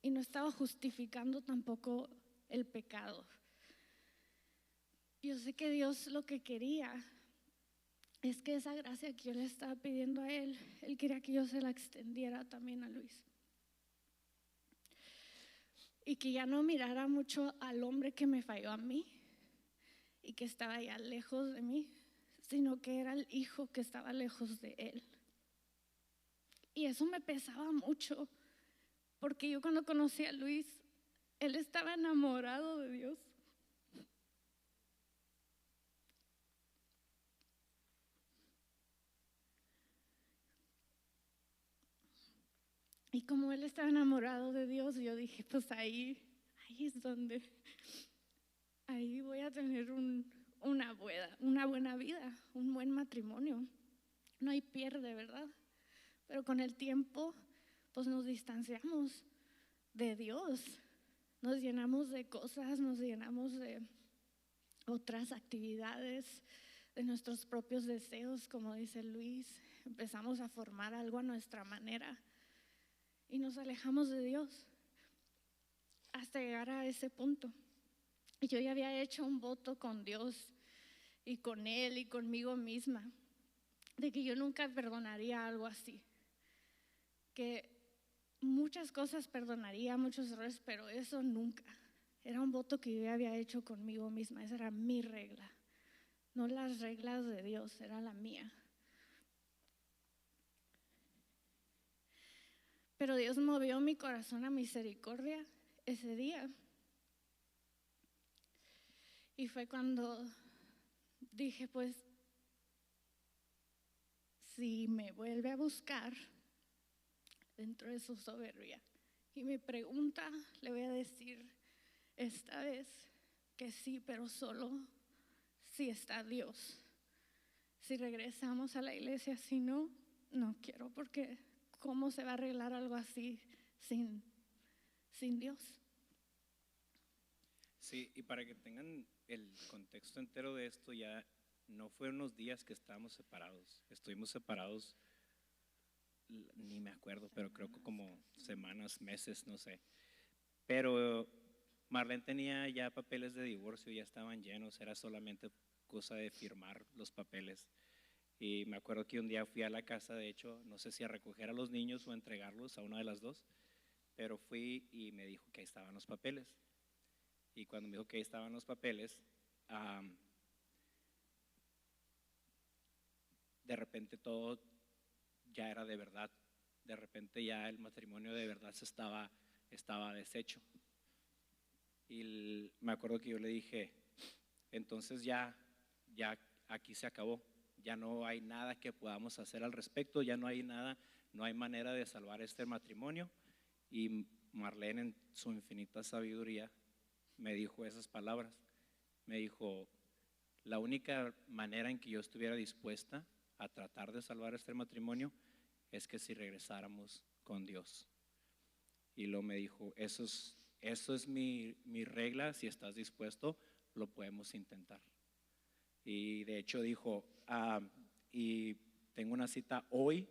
y no estaba justificando tampoco el pecado. Yo sé que Dios lo que quería es que esa gracia que yo le estaba pidiendo a Él quería que yo se la extendiera también a Luis. Y que ya no mirara mucho al hombre que me falló a mí y que estaba ya lejos de mí, sino que era el hijo que estaba lejos de Él. Y eso me pesaba mucho, porque yo cuando conocí a Luis, él estaba enamorado de Dios. Y como él estaba enamorado de Dios, yo dije, pues ahí es donde, ahí voy a tener una buena vida, un buen matrimonio. No hay pierde, ¿verdad? Pero con el tiempo, pues nos distanciamos de Dios. Nos llenamos de cosas, nos llenamos de otras actividades, de nuestros propios deseos, como dice Luis. Empezamos a formar algo a nuestra manera y nos alejamos de Dios hasta llegar a ese punto. Y yo ya había hecho un voto con Dios y con Él y conmigo misma, de que yo nunca perdonaría algo así, que muchas cosas perdonaría, muchos errores, pero eso nunca. Era un voto que yo ya había hecho conmigo misma, esa era mi regla, no las reglas de Dios, era la mía. Pero Dios movió mi corazón a misericordia ese día. Y fue cuando dije, pues, si me vuelve a buscar dentro de su soberbia y me pregunta, le voy a decir esta vez que sí, pero solo si está Dios. Si regresamos a la iglesia, si no, no quiero, porque ¿cómo se va a arreglar algo así sin Dios? Sí, y para que tengan el contexto entero de esto, ya no fueron unos días que estábamos separados. Estuvimos separados, ni me acuerdo, pero creo que como semanas, meses, no sé. Pero Marlene tenía ya papeles de divorcio, ya estaban llenos, era solamente cosa de firmar los papeles. Y me acuerdo que un día fui a la casa, de hecho, no sé si a recoger a los niños o a entregarlos, a una de las dos, pero fui y me dijo que ahí estaban los papeles. Y cuando me dijo que ahí estaban los papeles, de repente todo ya era de verdad. De repente ya el matrimonio de verdad estaba deshecho. Y me acuerdo que yo le dije, entonces ya aquí se acabó. Ya no hay nada que podamos hacer al respecto, ya no hay nada, no hay manera de salvar este matrimonio. Y Marlene, en su infinita sabiduría, me dijo esas palabras. Me dijo, la única manera en que yo estuviera dispuesta a tratar de salvar este matrimonio es que si regresáramos con Dios. Y luego me dijo, eso es mi regla, si estás dispuesto, lo podemos intentar. Y de hecho dijo, y tengo una cita hoy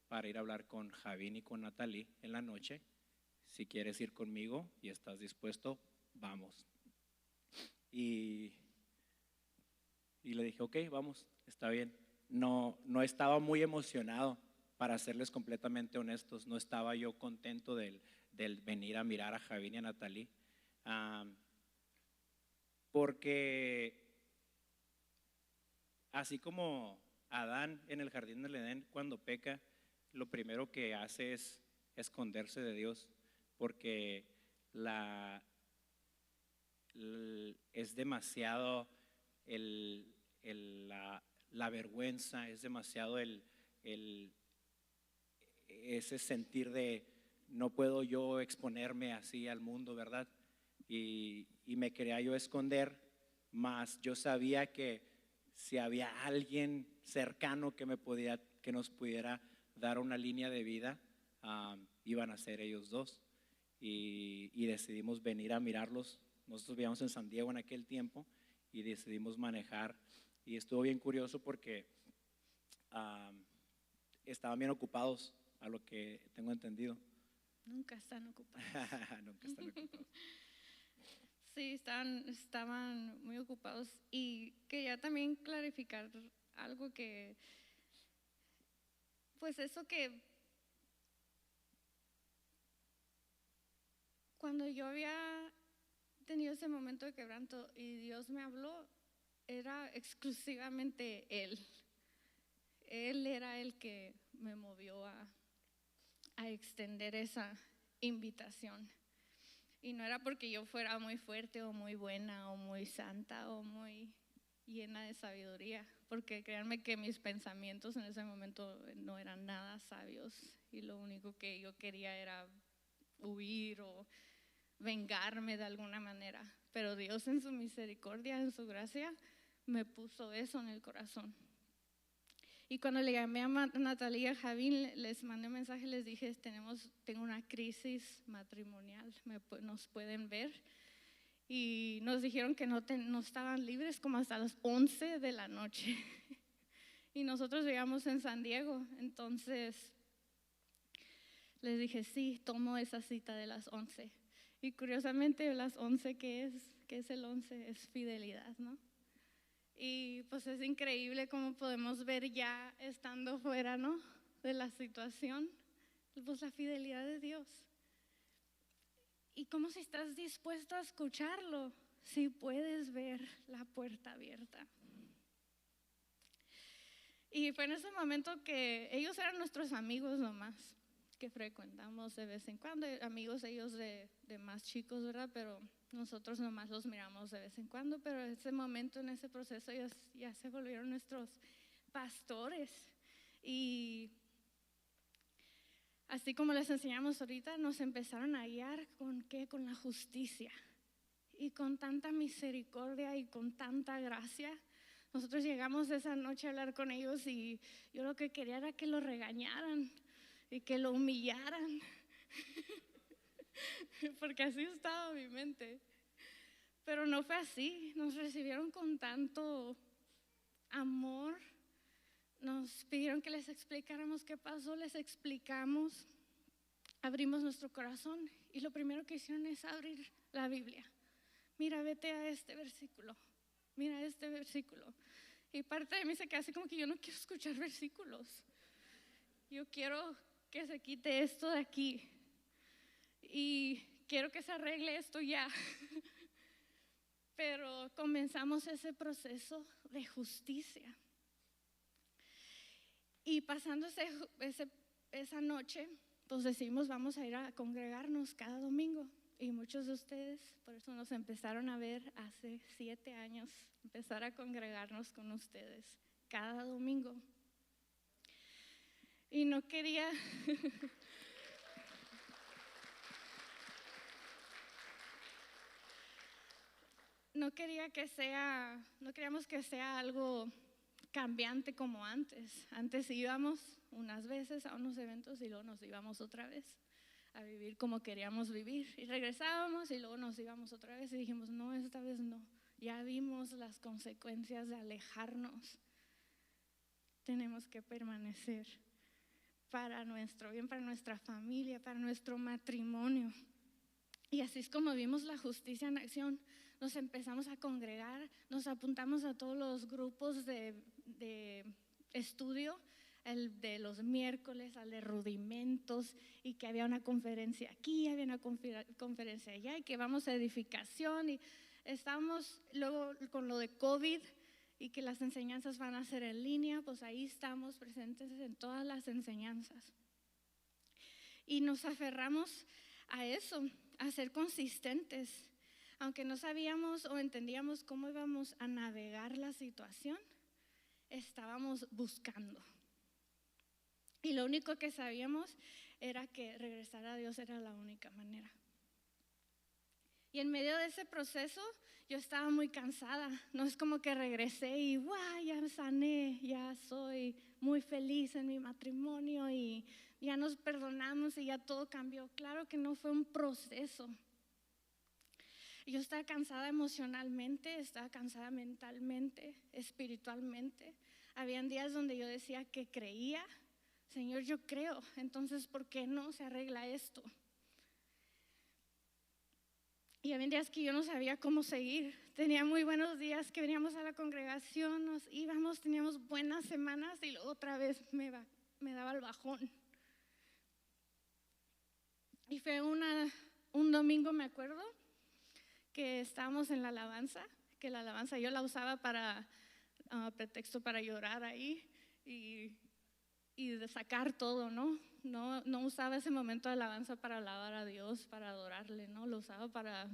para ir a hablar con Javín y con Natalie en la noche. Si quieres ir conmigo y estás dispuesto, vamos. Y le dije, ok, vamos, está bien. No estaba muy emocionado, para serles completamente honestos. No estaba yo contento del venir a mirar a Javín y a Natalie, porque así como Adán en el jardín del Edén, cuando peca, lo primero que hace es esconderse de Dios, porque es demasiado la vergüenza, es demasiado ese sentir de no puedo yo exponerme así al mundo, ¿verdad? Y me quería yo esconder, mas yo sabía que si había alguien cercano que nos pudiera dar una línea de vida, iban a ser ellos dos. Y decidimos venir a mirarlos. Nosotros vivíamos en San Diego en aquel tiempo y decidimos manejar. Y estuvo bien curioso porque estaban bien ocupados, a lo que tengo entendido. Nunca están ocupados. Nunca están ocupados. Sí, estaban muy ocupados. Y quería también clarificar algo que, pues eso que cuando yo había tenido ese momento de quebranto y Dios me habló, era exclusivamente Él. Él era el que me movió a extender esa invitación. Y no era porque yo fuera muy fuerte o muy buena o muy santa o muy llena de sabiduría, porque créanme que mis pensamientos en ese momento no eran nada sabios y lo único que yo quería era huir o vengarme de alguna manera. Pero Dios en su misericordia, en su gracia, me puso eso en el corazón. Y cuando le llamé a Natalia y a Javín, les mandé un mensaje, les dije, tengo una crisis matrimonial, nos pueden ver. Y nos dijeron que no estaban libres como hasta las 11 de la noche. Y nosotros vivíamos en San Diego, entonces les dije, sí, tomo esa cita de las 11. Y curiosamente las 11, ¿qué es el 11? Es fidelidad, ¿no? Y pues es increíble cómo podemos ver ya estando fuera, ¿no?, de la situación, pues la fidelidad de Dios. Y como si estás dispuesto a escucharlo, si puedes ver la puerta abierta. Y fue en ese momento que ellos eran nuestros amigos nomás, que frecuentamos de vez en cuando, amigos ellos de más chicos, ¿verdad? Pero nosotros nomás los miramos de vez en cuando, pero en ese momento, en ese proceso, ellos ya se volvieron nuestros pastores. Y así como les enseñamos ahorita, nos empezaron a guiar ¿con qué? Con la justicia. Y con tanta misericordia y con tanta gracia. Nosotros llegamos esa noche a hablar con ellos y yo lo que quería era que lo regañaran y que lo humillaran. Porque así estaba mi mente. Pero no fue así. Nos recibieron con tanto amor. Nos pidieron que les explicáramos qué pasó, les explicamos, abrimos nuestro corazón y lo primero que hicieron es abrir la Biblia. Mira, vete a este versículo, mira este versículo. Y parte de mí se queda así como que yo no quiero escuchar versículos. Yo quiero que se quite esto de aquí y quiero que se arregle esto ya. Pero comenzamos ese proceso de justicia. Y pasando esa noche, pues decidimos vamos a ir a congregarnos cada domingo. Y muchos de ustedes, por eso nos empezaron a ver hace 7 años, empezar a congregarnos con ustedes cada domingo. Y no quería... no queríamos que sea algo cambiante como antes. Antes íbamos unas veces a unos eventos y luego nos íbamos otra vez a vivir como queríamos vivir. Y regresábamos y luego nos íbamos otra vez y dijimos, no, esta vez no. Ya vimos las consecuencias de alejarnos. Tenemos que permanecer para nuestro bien, para nuestra familia, para nuestro matrimonio. Y así es como vimos la justicia en acción. Nos empezamos a congregar, nos apuntamos a todos los grupos de estudio, el de los miércoles, al de rudimentos, y que había una conferencia aquí, había una conferencia allá, y que vamos a edificación, y estábamos luego con lo de COVID, y que las enseñanzas van a ser en línea, pues ahí estamos presentes en todas las enseñanzas. Y nos aferramos a eso, a ser consistentes. Aunque no sabíamos o entendíamos cómo íbamos a navegar la situación, estábamos buscando. Y lo único que sabíamos era que regresar a Dios era la única manera. Y en medio de ese proceso yo estaba muy cansada. No es como que regresé y ¡guau! Ya sané, ya soy muy feliz en mi matrimonio y ya nos perdonamos y ya todo cambió. Claro que no, fue un proceso. Yo estaba cansada emocionalmente, estaba cansada mentalmente, espiritualmente. Habían días donde yo decía que creía, Señor, yo creo, entonces ¿por qué no se arregla esto? Y había días que yo no sabía cómo seguir. Tenía muy buenos días que veníamos a la congregación, nos íbamos, teníamos buenas semanas y luego otra vez me daba el bajón. Y fue un domingo, me acuerdo, que estábamos en la alabanza, que la alabanza yo la usaba para pretexto para llorar ahí, y y de sacar todo, ¿no? No usaba ese momento de alabanza para alabar a Dios, para adorarle, ¿no? Lo usaba para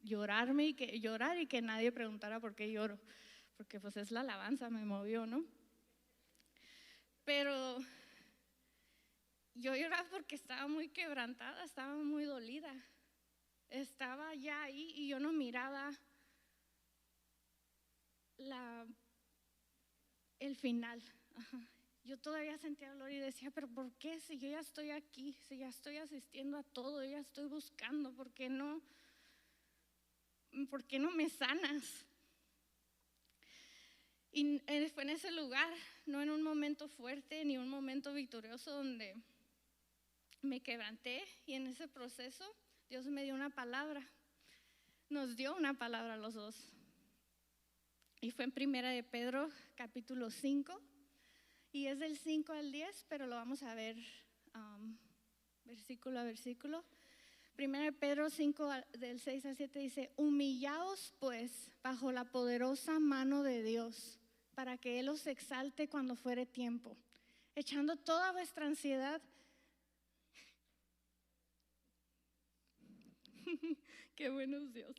llorar y que nadie preguntara por qué lloro, porque pues es la alabanza, me movió, ¿no? Pero yo lloraba porque estaba muy quebrantada, estaba muy dolida, estaba ya ahí y yo no miraba el final. Ajá. Yo todavía sentía dolor y decía, pero ¿por qué? Si yo ya estoy aquí, si ya estoy asistiendo a todo, yo ya estoy buscando, ¿por qué no me sanas? Y fue en ese lugar, no en un momento fuerte ni un momento victorioso, donde me quebranté, y en ese proceso Dios me dio una palabra, nos dio una palabra a los dos. Y fue en 1 de Pedro capítulo 5, y es del 5 al 10, pero lo vamos a ver versículo a versículo. 1 de Pedro 5 del 6 al 7 dice: humillaos pues bajo la poderosa mano de Dios, para que Él os exalte cuando fuere tiempo, echando toda vuestra ansiedad. Qué bueno es Dios.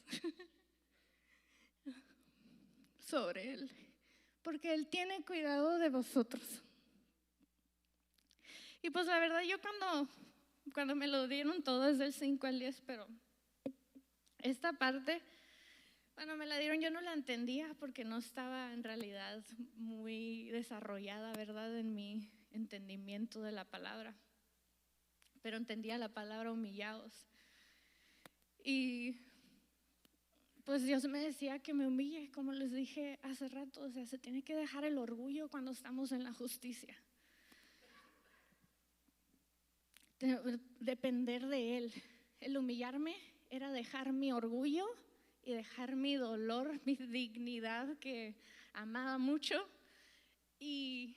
Sobre Él, porque Él tiene cuidado de vosotros. Y pues la verdad, yo cuando me lo dieron todo es del 5 al 10, pero esta parte, cuando me la dieron yo no la entendía, porque no estaba en realidad muy desarrollada, ¿verdad?, en mi entendimiento de la palabra, pero entendía la palabra humillaos. Y pues Dios me decía que me humille, como les dije hace rato, o sea, se tiene que dejar el orgullo cuando estamos en la justicia. Depender de Él. El humillarme era dejar mi orgullo y dejar mi dolor, mi dignidad que amaba mucho, y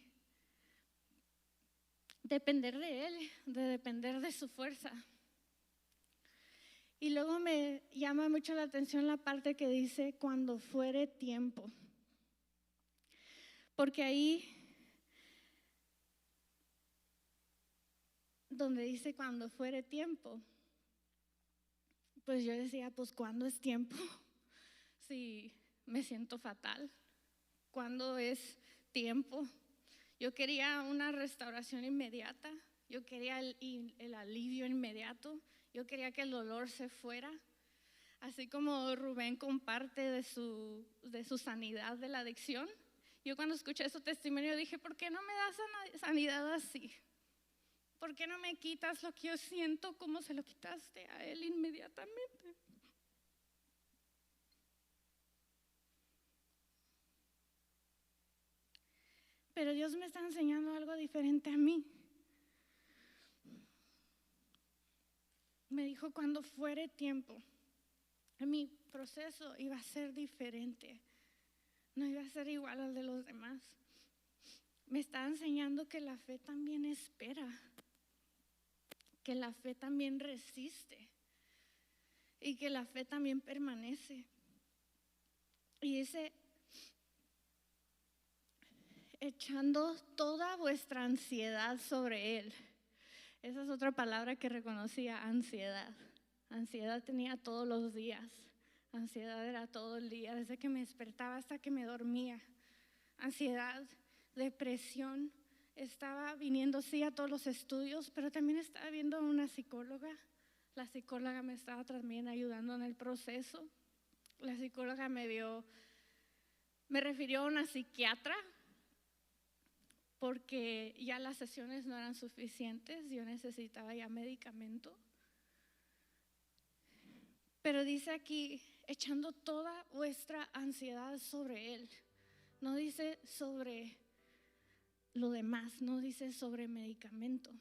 depender de Él, de depender de su fuerza. Y luego me llama mucho la atención la parte que dice cuando fuere tiempo, porque ahí donde dice cuando fuere tiempo, pues yo decía, pues ¿cuándo es tiempo? Si me siento fatal, ¿cuándo es tiempo? Yo quería una restauración inmediata, yo quería el alivio inmediato, yo quería que el dolor se fuera, así como Rubén comparte de su sanidad de la adicción. Yo cuando escuché su testimonio dije, ¿por qué no me das sanidad así? ¿Por qué no me quitas lo que yo siento como se lo quitaste a él inmediatamente? Pero Dios me está enseñando algo diferente a mí. Me dijo, cuando fuere tiempo, mi proceso iba a ser diferente, no iba a ser igual al de los demás. Me está enseñando que la fe también espera, que la fe también resiste y que la fe también permanece. Y dice, echando toda vuestra ansiedad sobre Él. Esa es otra palabra que reconocía, ansiedad. Ansiedad tenía todos los días. Ansiedad era todo el día, desde que me despertaba hasta que me dormía. Ansiedad, depresión. Estaba viniendo, sí, a todos los estudios, pero también estaba viendo a una psicóloga. La psicóloga me estaba también ayudando en el proceso. La psicóloga me refirió a una psiquiatra, porque ya las sesiones no eran suficientes, yo necesitaba ya medicamento. Pero dice aquí, echando toda vuestra ansiedad sobre Él. No dice sobre lo demás, no dice sobre medicamento.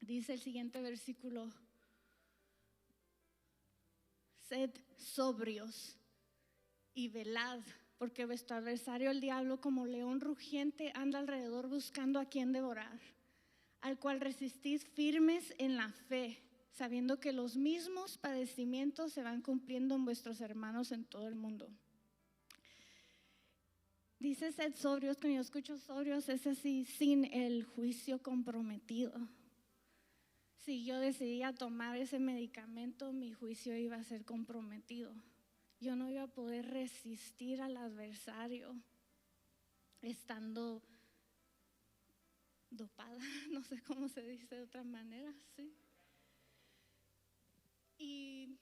Dice el siguiente versículo, sed sobrios y velad, porque vuestro adversario el diablo, como león rugiente, anda alrededor buscando a quien devorar, al cual resistís firmes en la fe, sabiendo que los mismos padecimientos se van cumpliendo en vuestros hermanos en todo el mundo. dice sed sobrios, cuando yo escucho sobrios es así, sin el juicio comprometido. Si yo decidía tomar ese medicamento, mi juicio iba a ser comprometido. Yo no iba a poder resistir al adversario estando dopada, no sé cómo se dice de otra manera, sí. Y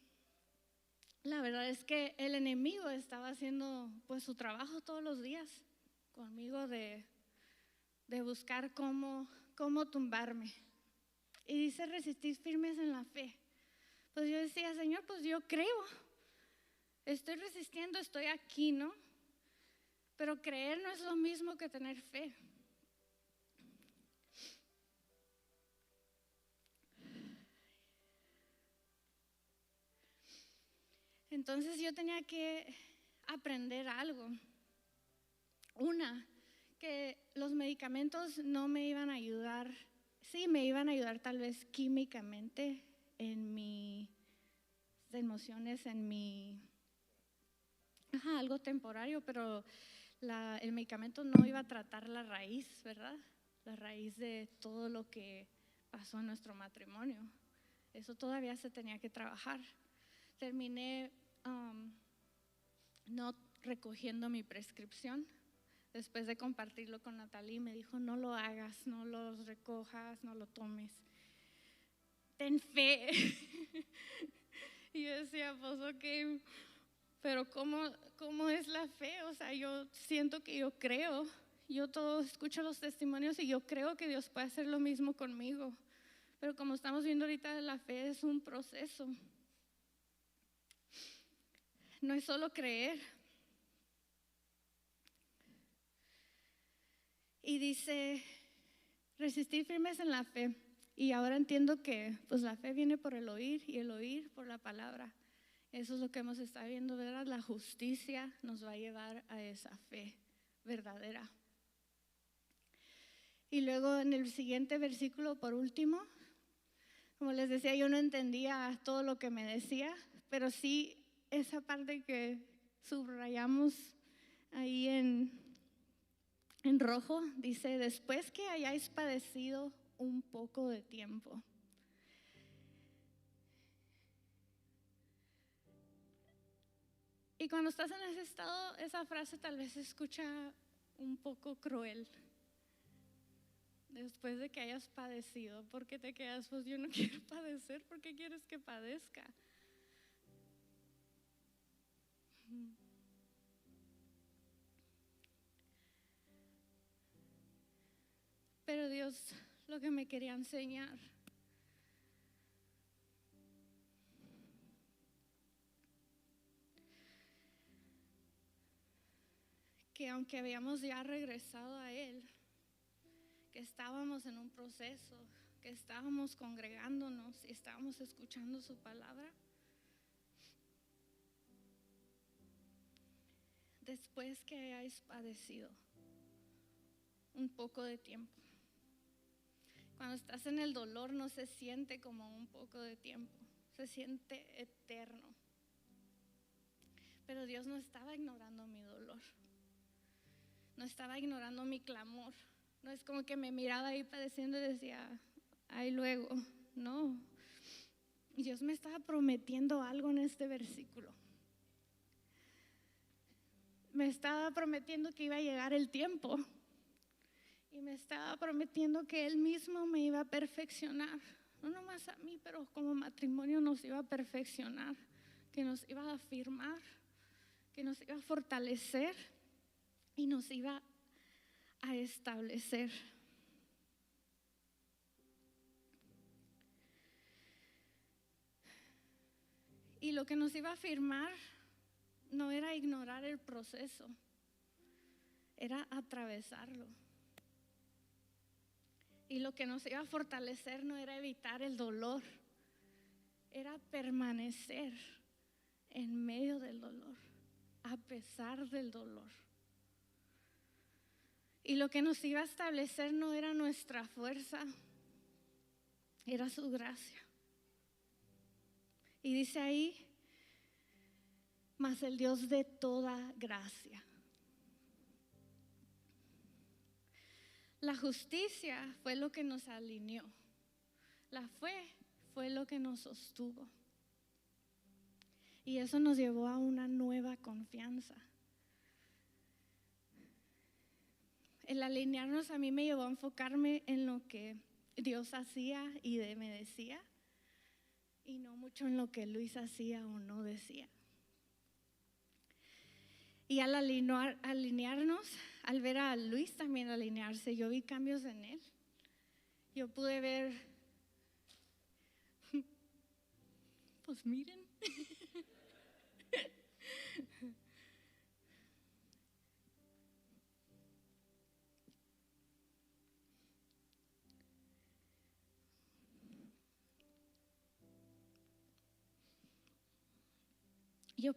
la verdad es que el enemigo estaba haciendo pues su trabajo todos los días conmigo de buscar cómo tumbarme. Y dice resistir firmes en la fe. Pues yo decía, Señor, pues yo creo, estoy resistiendo, estoy aquí, ¿no? Pero creer no es lo mismo que tener fe. Entonces yo tenía que aprender algo. Una, que los medicamentos no me iban a ayudar. Sí, me iban a ayudar tal vez químicamente en mis emociones, algo temporario, pero el medicamento no iba a tratar la raíz, ¿verdad? La raíz de todo lo que pasó en nuestro matrimonio. Eso todavía se tenía que trabajar. Terminé no recogiendo mi prescripción. Después de compartirlo con Natalie, me dijo, no lo hagas, no los recojas, no lo tomes. Ten fe. Y yo decía, pues ok, pero ¿cómo es la fe? O sea, yo siento que yo creo, yo todo escucho los testimonios y yo creo que Dios puede hacer lo mismo conmigo. Pero como estamos viendo ahorita, la fe es un proceso. No es solo creer. Y dice, resistir firmes en la fe. Y ahora entiendo que pues la fe viene por el oír y el oír por la palabra. Eso es lo que hemos estado viendo, ¿verdad? La justicia nos va a llevar a esa fe verdadera. Y luego en el siguiente versículo, por último, como les decía, yo no entendía todo lo que me decía, pero sí esa parte que subrayamos ahí en rojo, dice, después que hayáis padecido un poco de tiempo. Y cuando estás en ese estado, esa frase tal vez se escucha un poco cruel. Después de que hayas padecido, ¿por qué te quedas? Pues yo no quiero padecer, ¿por qué quieres que padezca? Pero Dios lo que me quería enseñar que aunque habíamos ya regresado a Él, que estábamos en un proceso, que estábamos congregándonos y estábamos escuchando su palabra, después que hayáis padecido un poco de tiempo. Cuando estás en el dolor no se siente como un poco de tiempo, se siente eterno. Pero Dios no estaba ignorando mi dolor, no estaba ignorando mi clamor. No es como que me miraba ahí padeciendo y decía, ay, luego, no. Dios me estaba prometiendo algo en este versículo. Me estaba prometiendo que iba a llegar el tiempo. Y me estaba prometiendo que Él mismo me iba a perfeccionar. No nomás a mí, pero como matrimonio nos iba a perfeccionar. Que nos iba a afirmar, que nos iba a fortalecer y nos iba a establecer. Y lo que nos iba a afirmar no era ignorar el proceso, era atravesarlo. Y lo que nos iba a fortalecer no era evitar el dolor, era permanecer en medio del dolor, a pesar del dolor. Y lo que nos iba a establecer no era nuestra fuerza, era su gracia. Y dice ahí, mas el Dios de toda gracia. La justicia fue lo que nos alineó. La fe fue lo que nos sostuvo. Y eso nos llevó a una nueva confianza. El alinearnos a mí me llevó a enfocarme en lo que Dios hacía y me decía, y no mucho en lo que Luis hacía o no decía. Y al alinearnos, al ver a Luis también alinearse, yo vi cambios en él. Yo pude ver, pues miren. Yo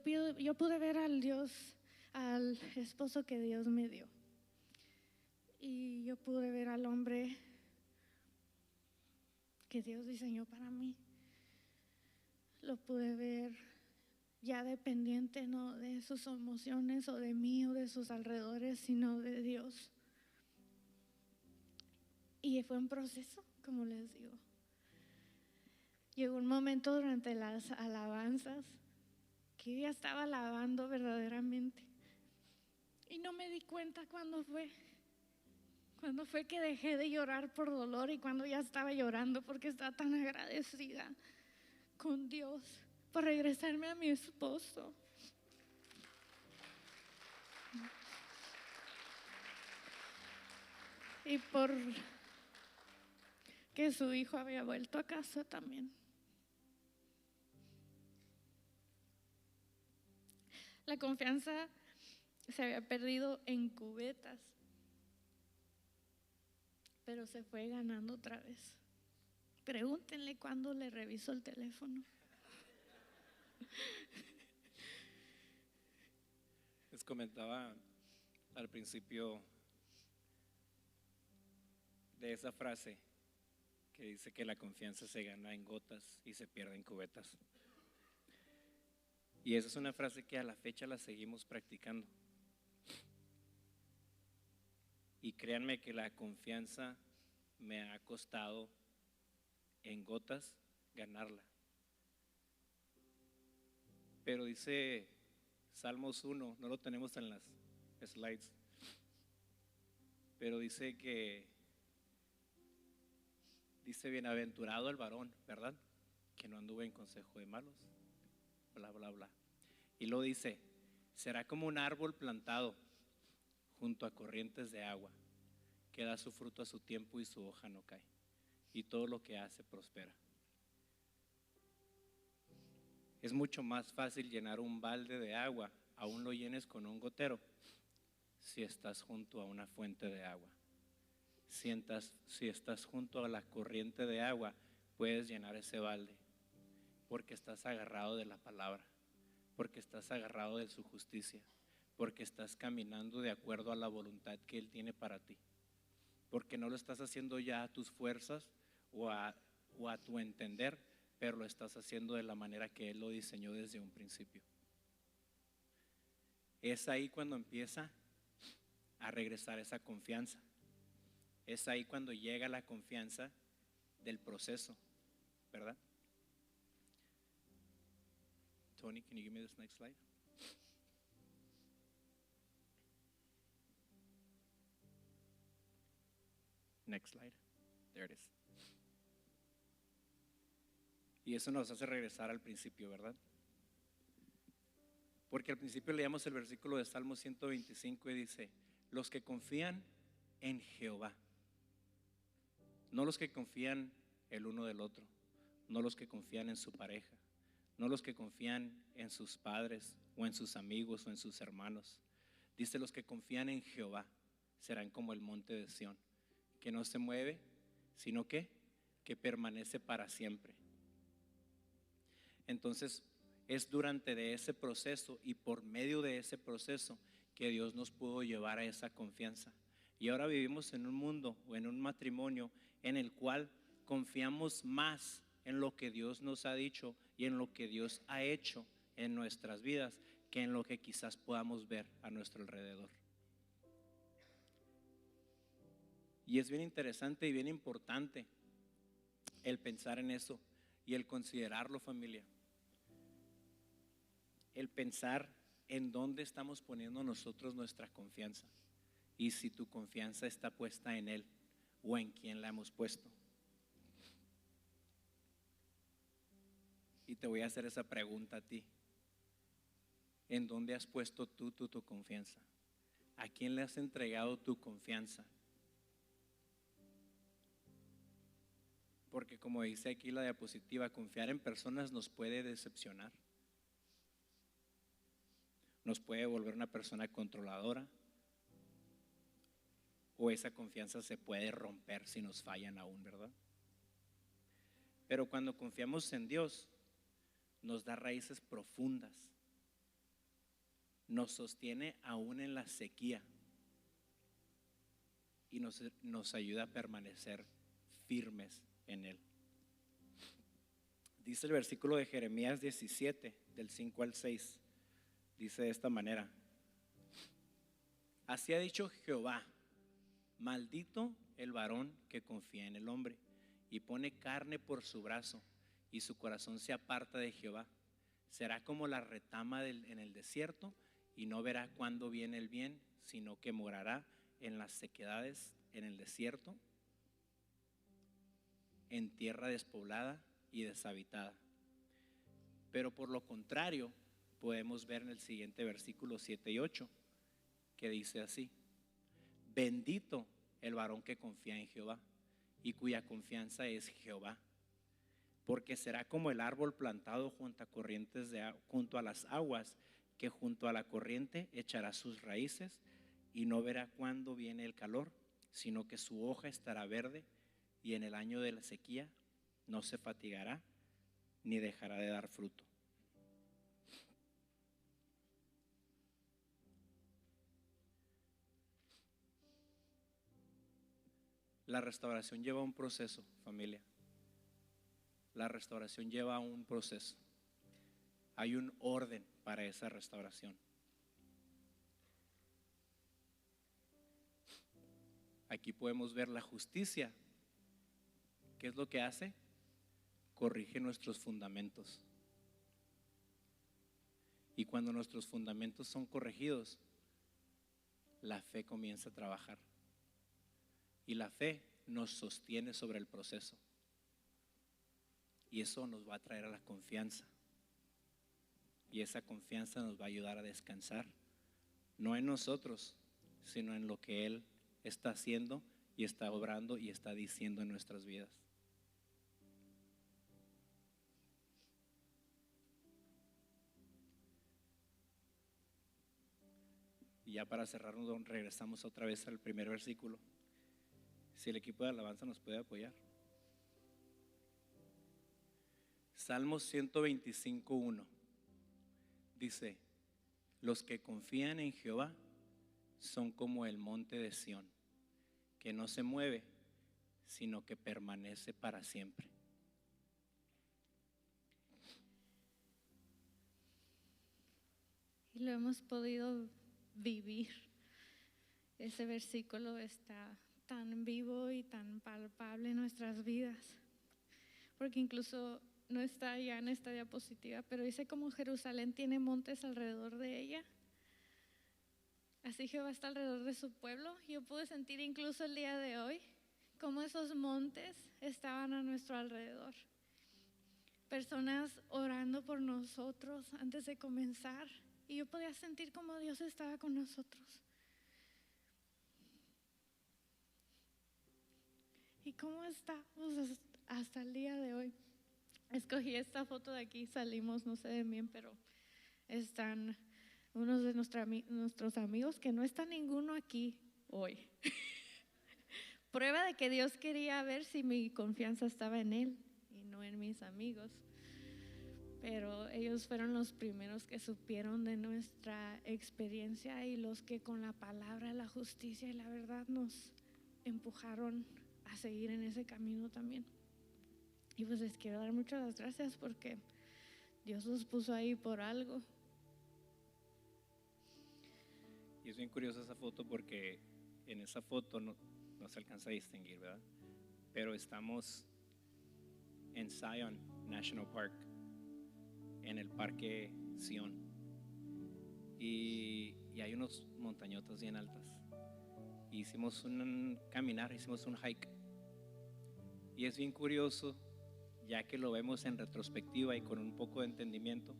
pude ver al esposo que Dios me dio. Y yo pude ver al hombre que Dios diseñó para mí. Lo pude ver ya dependiente no de sus emociones o de mí o de sus alrededores, sino de Dios. Y fue un proceso, como les digo. Llegó un momento durante las alabanzas que yo ya estaba alabando verdaderamente. Y no me di cuenta cuándo fue que dejé de llorar por dolor y cuando ya estaba llorando porque estaba tan agradecida con Dios por regresarme a mi esposo. Y por que su hijo había vuelto a casa también. La confianza se había perdido en cubetas, pero se fue ganando otra vez. Pregúntenle cuándo le revisó el teléfono. Les comentaba al principio de esa frase que dice que la confianza se gana en gotas y se pierde en cubetas. Y esa es una frase que a la fecha la seguimos practicando. Y créanme que la confianza me ha costado en gotas ganarla. Pero dice Salmos 1, no lo tenemos en las slides, pero dice bienaventurado el varón, ¿verdad? Que no anduvo en consejo de malos, bla, bla, bla. Y lo dice, será como un árbol plantado junto a corrientes de agua, que da su fruto a su tiempo y su hoja no cae, y todo lo que hace prospera. Es mucho más fácil llenar un balde de agua, aún lo llenes con un gotero, si estás junto a una fuente de agua. Si estás junto a la corriente de agua, puedes llenar ese balde, porque estás agarrado de la palabra, porque estás agarrado de su justicia, porque estás caminando de acuerdo a la voluntad que Él tiene para ti, porque no lo estás haciendo ya a tus fuerzas o a tu entender, pero lo estás haciendo de la manera que Él lo diseñó desde un principio. Es ahí cuando empieza a regresar esa confianza. Es ahí cuando llega la confianza del proceso, ¿verdad? Tony, can you give me this next slide? Next slide. There it is. Y eso nos hace regresar al principio, ¿verdad? Porque al principio leíamos el versículo de Salmo 125 y dice, los que confían en Jehová, no los que confían el uno del otro, no los que confían en su pareja, no los que confían en sus padres o en sus amigos o en sus hermanos. Dice, los que confían en Jehová serán como el monte de Sión, que no se mueve, sino que permanece para siempre. Entonces es durante de ese proceso y por medio de ese proceso que Dios nos pudo llevar a esa confianza. Y ahora vivimos en un mundo o en un matrimonio en el cual confiamos más en lo que Dios nos ha dicho y en lo que Dios ha hecho en nuestras vidas que en lo que quizás podamos ver a nuestro alrededor. Y es bien interesante y bien importante el pensar en eso y el considerarlo, familia. El pensar en dónde estamos poniendo nosotros nuestra confianza y si tu confianza está puesta en Él o en quién la hemos puesto. Y te voy a hacer esa pregunta a ti. ¿En dónde has puesto tú tu confianza? ¿A quién le has entregado tu confianza? Porque como dice aquí la diapositiva, confiar en personas nos puede decepcionar. Nos puede volver una persona controladora. O esa confianza se puede romper si nos fallan aún, ¿verdad? Pero cuando confiamos en Dios, nos da raíces profundas. Nos sostiene aún en la sequía. Y nos ayuda a permanecer firmes en Él. Dice el versículo de Jeremías 17, del 5 al 6. Dice de esta manera: así ha dicho Jehová, maldito el varón que confía en el hombre y pone carne por su brazo, y su corazón se aparta de Jehová. Será como la retama en el desierto, y no verá cuándo viene el bien, sino que morará en las sequedades, en el desierto, en tierra despoblada y deshabitada. Pero por lo contrario, podemos ver en el siguiente versículo 7 y 8, que dice así: bendito el varón que confía en Jehová y cuya confianza es Jehová, porque será como el árbol plantado junto a las aguas, que junto a la corriente echará sus raíces y no verá cuándo viene el calor, sino que su hoja estará verde, y en el año de la sequía no se fatigará ni dejará de dar fruto. La restauración lleva un proceso, familia. La restauración lleva un proceso. Hay un orden para esa restauración. Aquí podemos ver la justicia. ¿Qué es lo que hace? Corrige nuestros fundamentos. Y cuando nuestros fundamentos son corregidos, la fe comienza a trabajar. Y la fe nos sostiene sobre el proceso. Y eso nos va a traer a la confianza. Y esa confianza nos va a ayudar a descansar, no en nosotros, sino en lo que Él está haciendo y está obrando y está diciendo en nuestras vidas. Y ya para cerrarnos, regresamos otra vez al primer versículo. Si el equipo de alabanza nos puede apoyar. Salmos 125:1 dice: los que confían en Jehová son como el monte de Sión, que no se mueve, sino que permanece para siempre. Y lo hemos podido vivir. Ese versículo está tan vivo y tan palpable en nuestras vidas, porque incluso no está ya en esta diapositiva, pero dice: como Jerusalén tiene montes alrededor de ella, así Jehová está alrededor de su pueblo. Yo pude sentir incluso el día de hoy cómo esos montes estaban a nuestro alrededor, personas orando por nosotros antes de comenzar, y yo podía sentir cómo Dios estaba con nosotros. ¿Y cómo estamos hasta el día de hoy? Escogí esta foto de aquí, salimos, no sé de bien, pero están unos de nuestros amigos, que no está ninguno aquí hoy. Prueba de que Dios quería ver si mi confianza estaba en Él y no en mis amigos. Pero ellos fueron los primeros que supieron de nuestra experiencia y los que con la palabra, la justicia y la verdad nos empujaron a seguir en ese camino también. Y pues les quiero dar muchas gracias, porque Dios los puso ahí por algo. Y es bien curiosa esa foto, porque en esa foto no se alcanza a distinguir, ¿verdad? Pero estamos en Zion National Park, en el Parque Sion, y hay unos montañotas bien altas. Hicimos un caminar, hicimos un hike, y es bien curioso, ya que lo vemos en retrospectiva y con un poco de entendimiento,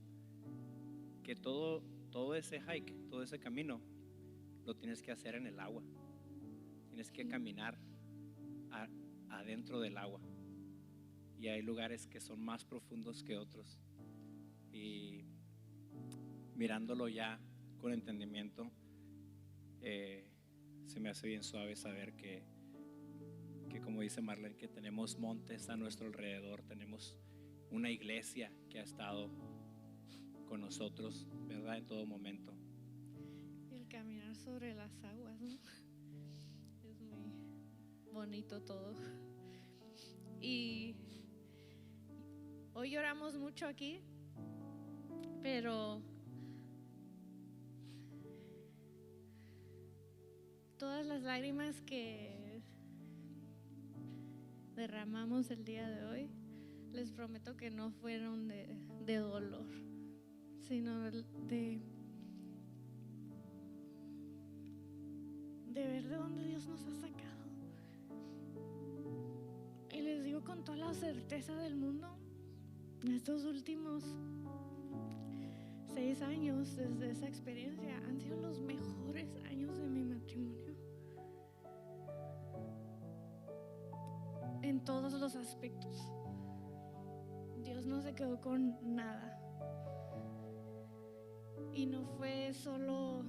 que todo ese hike, todo ese camino, lo tienes que hacer en el agua. Tienes que caminar adentro del agua. Y hay lugares que son más profundos que otros. Y mirándolo ya con entendimiento, se me hace bien suave saber que como dice Marlene, que tenemos montes a nuestro alrededor, tenemos una iglesia que ha estado con nosotros, ¿verdad? En todo momento. Y el caminar sobre las aguas, ¿no? Es muy bonito todo. Y hoy lloramos mucho aquí, pero todas las lágrimas que derramamos el día de hoy, les prometo que no fueron de dolor, sino de ver de dónde Dios nos ha sacado. Y les digo con toda la certeza del mundo, estos últimos 6 años desde esa experiencia han sido los mejores años de mi matrimonio, en todos los aspectos. Dios no se quedó con nada, y no fue solo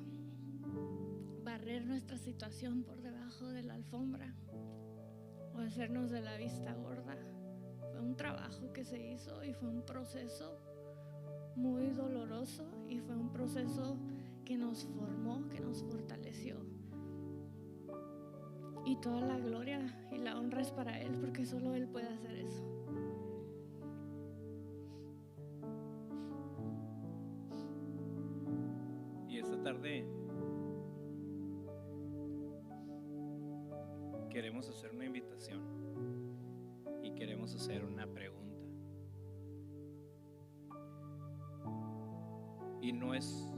barrer nuestra situación por debajo de la alfombra o hacernos de la vista gorda. Fue un trabajo que se hizo, y fue un proceso muy doloroso, y fue un proceso que nos formó, que nos fortaleció. Y toda la gloria y la honra es para Él, porque solo Él puede hacer eso. Y esta tarde queremos hacer una invitación y queremos hacer una pregunta. Y no es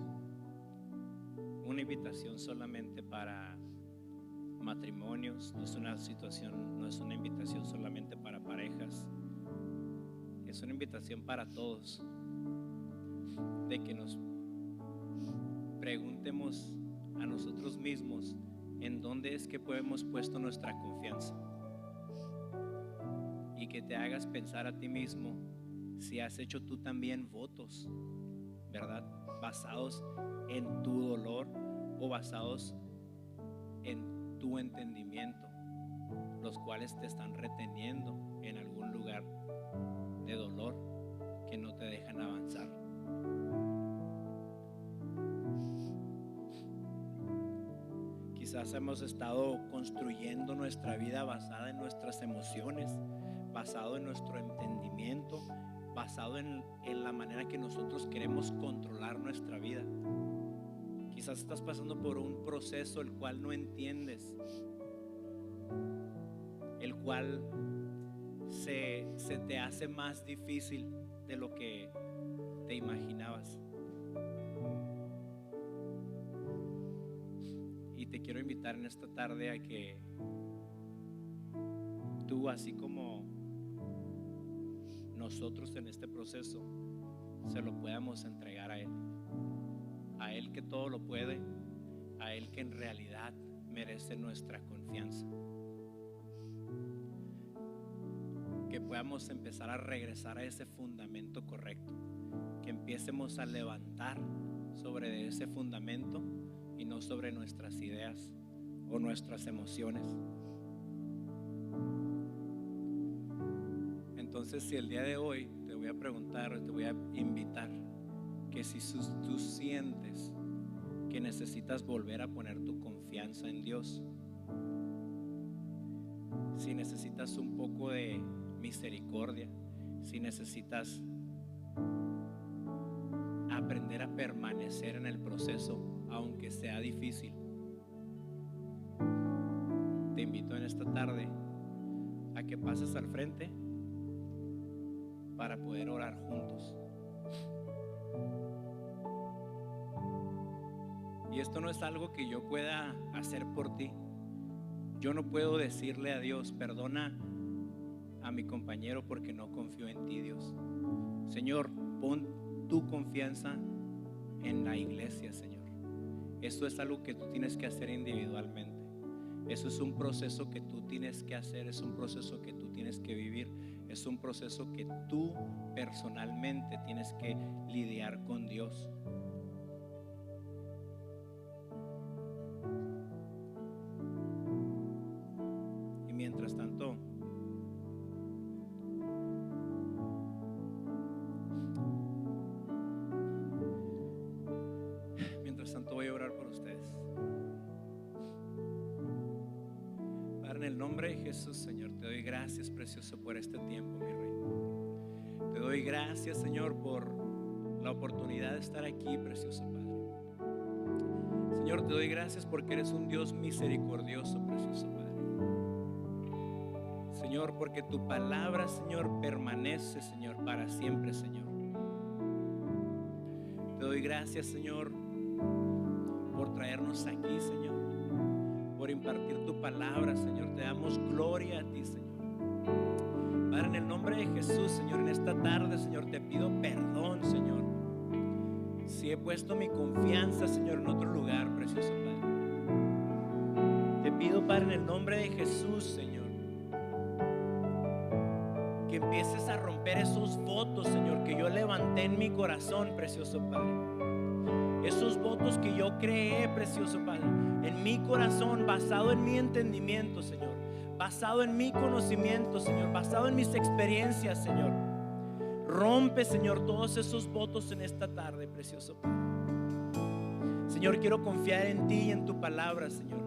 una invitación solamente para matrimonios, no es una invitación solamente para parejas, es una invitación para todos, de que nos preguntemos a nosotros mismos en dónde es que hemos puesto nuestra confianza, y que te hagas pensar a ti mismo si has hecho tú también votos, ¿verdad? Basados en tu dolor o basados en tu entendimiento, los cuales te están reteniendo en algún lugar de dolor que no te dejan avanzar. Quizás hemos estado construyendo nuestra vida basada en nuestras emociones, basado en nuestro entendimiento, basado en la manera que nosotros queremos controlar nuestra vida. Quizás estás pasando por un proceso el cual no entiendes, el cual se te hace más difícil de lo que te imaginabas. Y te quiero invitar en esta tarde a que tú, así como nosotros en este proceso, se lo podamos entregar a Él. A Él que todo lo puede, a Él que en realidad merece nuestra confianza. Que podamos empezar a regresar a ese fundamento correcto, que empiecemos a levantar sobre ese fundamento y no sobre nuestras ideas o nuestras emociones. Entonces, si el día de hoy te voy a preguntar, te voy a invitar, que si tú sientes que necesitas volver a poner tu confianza en Dios, si necesitas un poco de misericordia, si necesitas aprender a permanecer en el proceso, aunque sea difícil, te invito en esta tarde a que pases al frente para poder orar juntos. Y esto no es algo que yo pueda hacer por ti. Yo no puedo decirle a Dios, perdona a mi compañero porque no confío en ti, Dios. Señor, pon tu confianza en la iglesia, Señor. Eso es algo que tú tienes que hacer individualmente. Eso es un proceso que tú tienes que hacer, es un proceso que tú tienes que vivir, es un proceso que tú personalmente tienes que lidiar con Dios. Y mientras tanto, voy a orar por ustedes. Padre, en el nombre de Jesús, Señor, te doy gracias, precioso, por este tiempo, mi Rey. Te doy gracias, Señor, por la oportunidad de estar aquí, precioso Padre. Señor, te doy gracias porque eres un Dios misericordioso, precioso Padre. Señor, porque tu palabra, Señor, permanece, Señor, para siempre, Señor. Te doy gracias, Señor, por traernos aquí, Señor, por impartir tu palabra, Señor. Te damos gloria a ti, Señor. Padre, en el nombre de Jesús, Señor, en esta tarde, Señor, te pido perdón, Señor, si he puesto mi confianza, Señor, en otro lugar, precioso Padre. Te pido, Padre, en el nombre de Jesús, Señor, que empieces a romper esos votos, Señor, que yo levanté en mi corazón, precioso Padre. Esos votos que yo creé, precioso Padre, en mi corazón, basado en mi entendimiento, Señor, basado en mi conocimiento, Señor, basado en mis experiencias, Señor. Rompe, Señor, todos esos votos en esta tarde, precioso Padre. Señor, quiero confiar en ti y en tu palabra, Señor.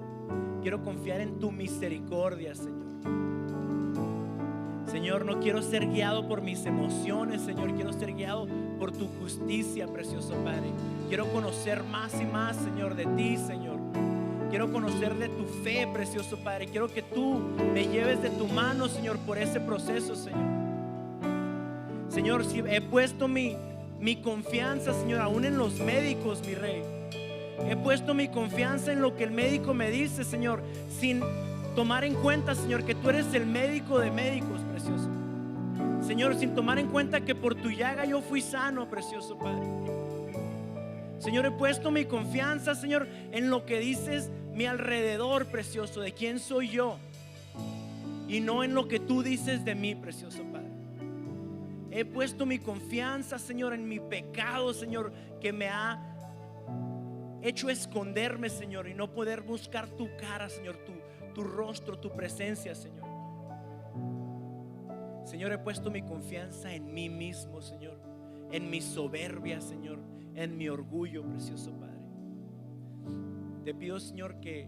Quiero confiar en tu misericordia, Señor. Señor, no quiero ser guiado por mis emociones, Señor. Quiero ser guiado por tu justicia, precioso Padre. Quiero conocer más y más, Señor, de ti, Señor. Quiero conocer de tu fe, precioso Padre. Quiero que tú me lleves de tu mano, Señor, por ese proceso, Señor. Señor, si he puesto mi confianza, Señor, aún en los médicos, mi Rey. He puesto mi confianza en lo que el médico me dice, Señor, sin tomar en cuenta, Señor, que tú eres el médico de médicos, precioso. Señor, sin tomar en cuenta que por tu llaga yo fui sano, precioso Padre. Señor, he puesto mi confianza, Señor, en lo que dices mi alrededor, precioso, de quién soy yo, y no en lo que tú dices de mí, precioso Padre. He puesto mi confianza, Señor, en mi pecado, Señor, que me ha hecho esconderme, Señor, y no poder buscar tu cara, Señor, tu rostro, tu presencia, Señor. Señor, he puesto mi confianza en mí mismo, Señor, en mi soberbia, Señor, en mi orgullo, precioso Padre. Te pido, Señor, que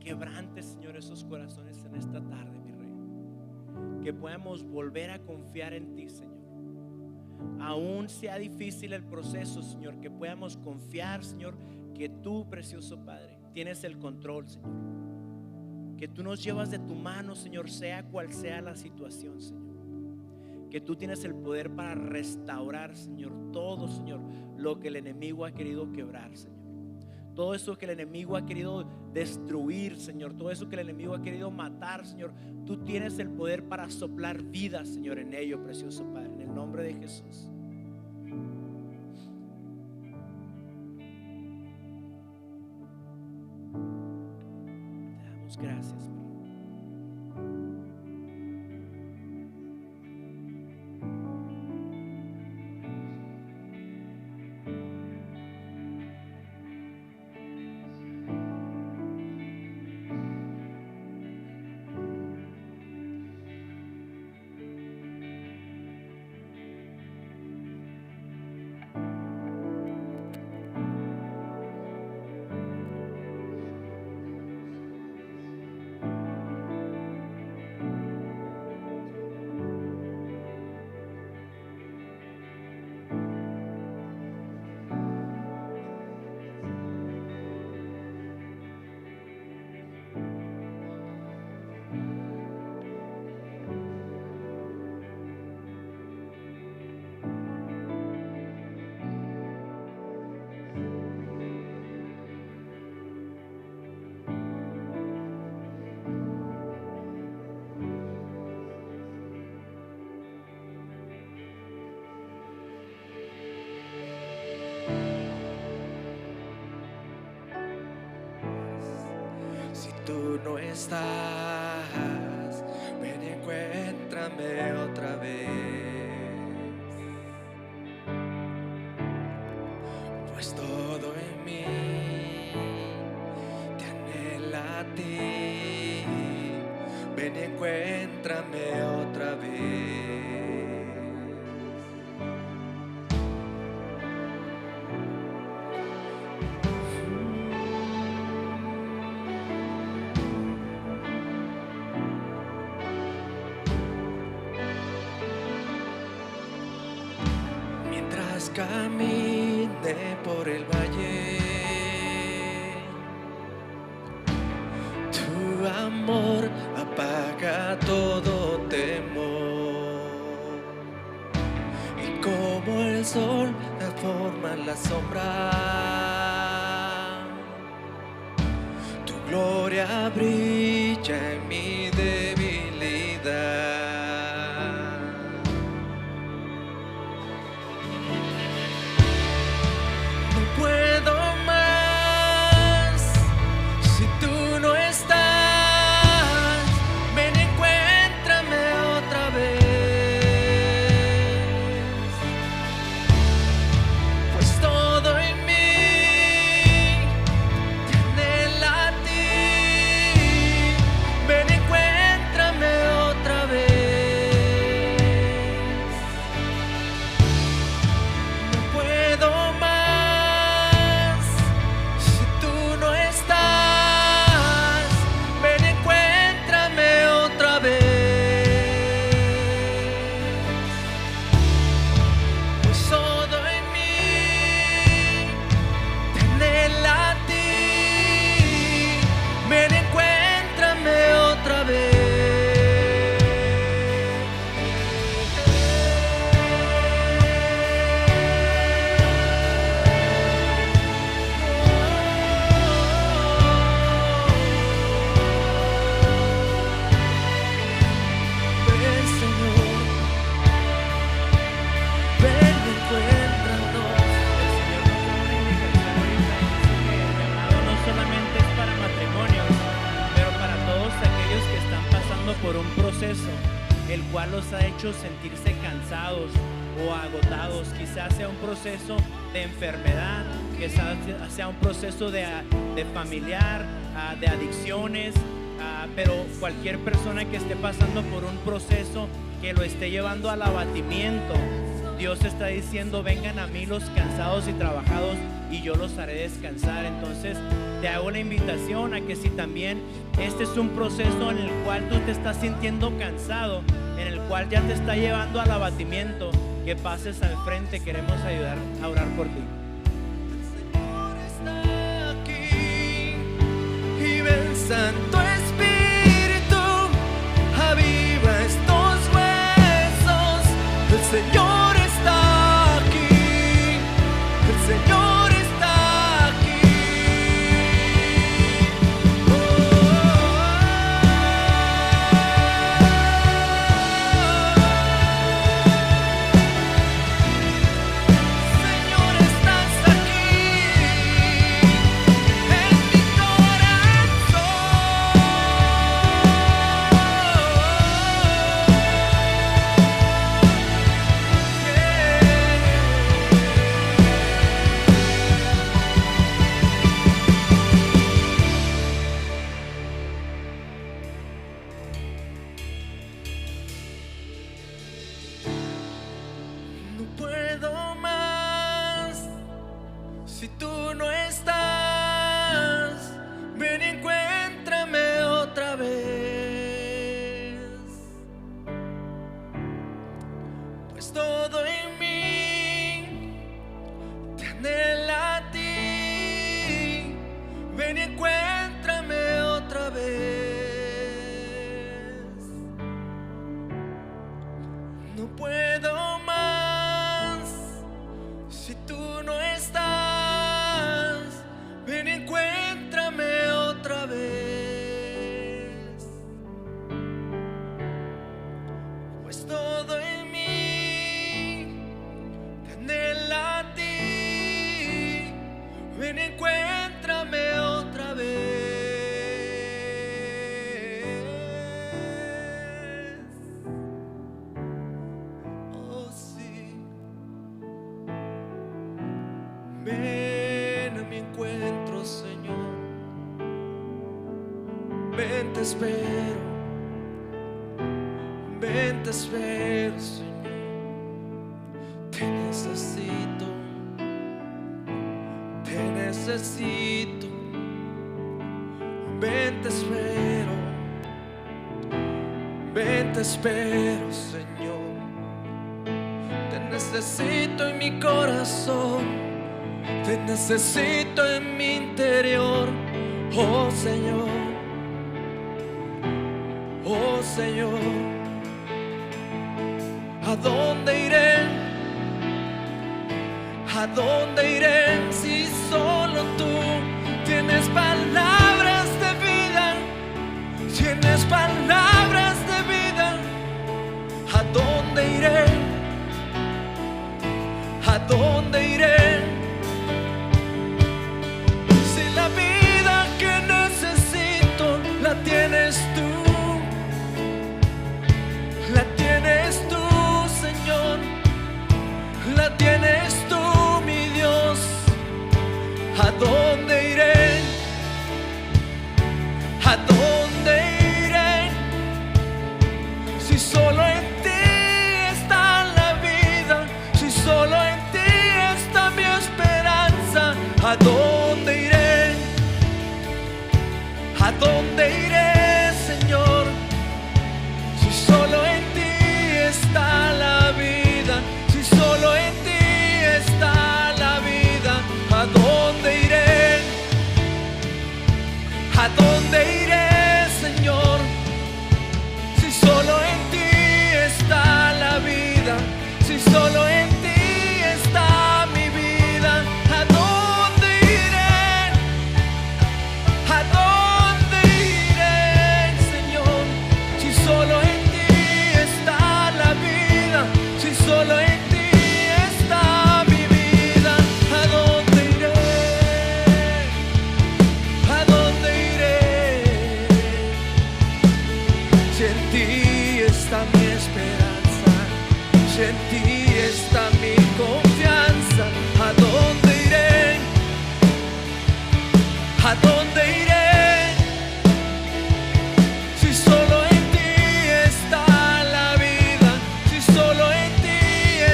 quebrantes, Señor, esos corazones en esta tarde, mi Rey. Que podamos volver a confiar en ti, Señor. Aún sea difícil el proceso, Señor, que podamos confiar, Señor, que tú, precioso Padre, tienes el control, Señor. Que tú nos llevas de tu mano, Señor, sea cual sea la situación, Señor. Que tú tienes el poder para restaurar, Señor, todo, Señor, lo que el enemigo ha querido quebrar, Señor. Todo eso que el enemigo ha querido destruir, Señor. Todo eso que el enemigo ha querido matar, Señor. Tú tienes el poder para soplar vida, Señor, en ello, precioso Padre. En el nombre de Jesús. Te damos gracias, Padre. estás, ven y encuéntrame otra vez. Pues todo en mí te anhela a ti, ven y encuéntrame otra vez. Mientras camine por el valle, tu amor apaga todo temor, y como el sol transforma la sombra, tu gloria brilla en mi debilidad. No puedo más si tú no estás, ven y encuéntrame otra vez. Pues todo en mí te anhela a ti, ven y encuéntrame otra vez. No puedo más si tú no estás, ven y encuéntrame otra vez. Pues todo en mí te anhela a ti, ven y encuéntrame otra vez. Ven, Señor, ven y encuéntranos. El Señor nos da una indicación ahorita, dice que el llamado no solamente es para matrimonios, pero para todos aquellos que están pasando por un proceso el cual los ha hecho sentirse cansados o agotados. Quizás sea un proceso de enfermedad, quizás sea un proceso de familiar, de adicciones, pero cualquier persona que esté pasando por un proceso que lo esté llevando al abatimiento, Dios está diciendo: vengan a mí los cansados y trabajados y yo los haré descansar. Entonces te hago la invitación a que si también este es un proceso en el cual tú te estás sintiendo cansado, en el cual ya te está llevando al abatimiento, que pases al frente. Queremos ayudar a orar por ti. Señor está aquí, y ven, Santo Espíritu, aviva estos huesos. El Señor está aquí, el Señor está aquí. Señor, estás aquí en mi No puedo más si tú no estás, ven y encuéntrame otra vez. Pues todo en mí te anhela a ti, ven y encuéntrame otra vez. No puedo más si tú no estás, encuentro, Señor. Ven, te espero. Ven, te espero, Señor. Te necesito. Te necesito. Ven, te espero. Ven, te espero, Señor. Te necesito en mi corazón. Te necesito en mi interior. Oh Señor. Oh Señor. ¿A dónde iré? ¿A dónde iré si solo tú tienes palabras de vida? Tienes palabras de vida. ¿A dónde iré? ¿A dónde iré? Si la vida que necesito la tienes tú. La tienes tú, Señor. La tienes tú, mi Dios. ¿A dónde iré? ¿A dónde iré? Si solo en ti está la vida, si solo en ti está mi esperanza. ¿A dónde iré? ¿A dónde iré, Señor? Si solo en ti está la vida, si solo en ti está la vida. ¿A dónde iré? ¿A dónde iré, Señor? Si solo en ti está la vida, si solo en ti está mi vida. ¿A dónde iré? ¿A dónde iré, Señor? Si solo en ti está la vida, si solo en ti está mi vida. ¿A dónde iré? ¿A dónde iré? Si en ti está mi esperanza, si en ti está mi confianza. ¿A dónde iré? ¿A dónde iré? Si solo en ti está la vida, si solo en ti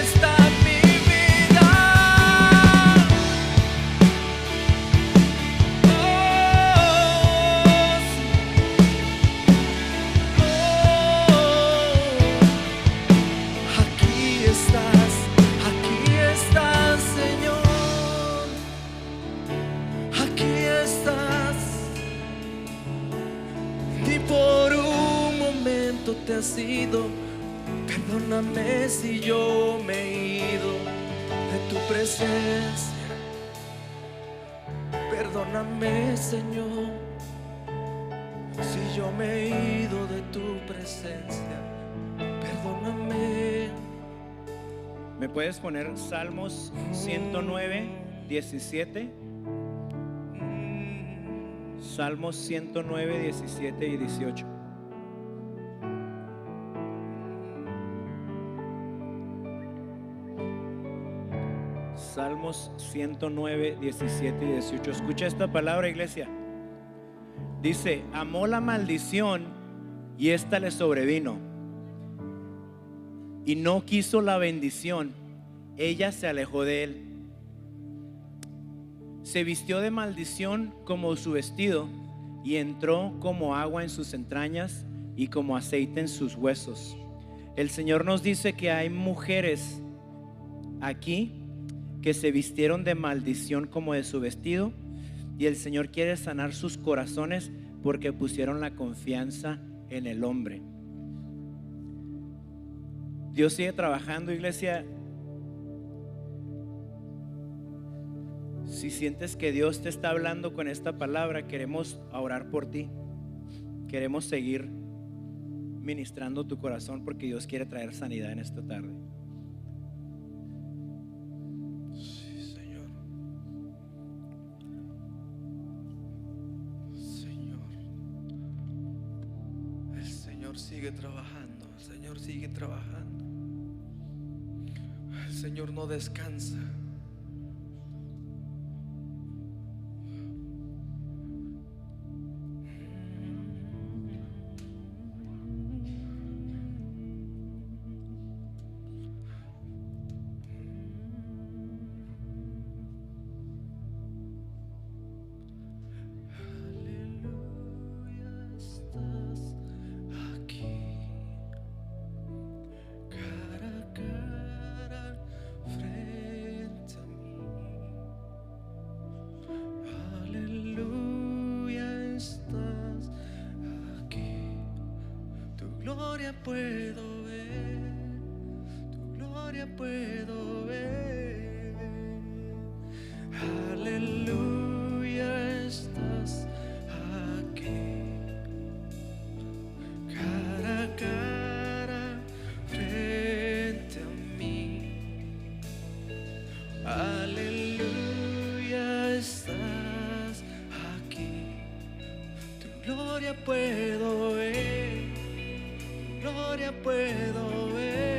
está mi vida. Aquí estás, Señor. Aquí estás. Ni por un momento te has ido. Perdóname si yo me he ido de tu presencia. Perdóname, Señor, si yo me he ido de tu presencia. Perdóname. ¿Me puedes poner Salmos 109, 17? Salmos 109, 17 y 18. Salmos 109, 17 y 18. Escucha esta palabra, iglesia. Dice: amó la maldición y esta le sobrevino, y no quiso la bendición, ella se alejó de él. Se vistió de maldición como su vestido, y entró como agua en sus entrañas y como aceite en sus huesos. El Señor nos dice que hay mujeres aquí que se vistieron de maldición como de su vestido, y el Señor quiere sanar sus corazones porque pusieron la confianza en el hombre. Dios sigue trabajando, iglesia. Si sientes que Dios te está hablando con esta palabra, queremos orar por ti. Queremos seguir ministrando tu corazón porque Dios quiere traer sanidad en esta tarde. Sí, Señor. Señor. El Señor sigue trabajando. El Señor sigue trabajando. El Señor no descansa. gloria puedo ver, tu gloria puedo ver. Aleluya, estás aquí, cara a cara, frente a mí. Aleluya, estás aquí, tu gloria puedo ver, tu gloria puedo ver.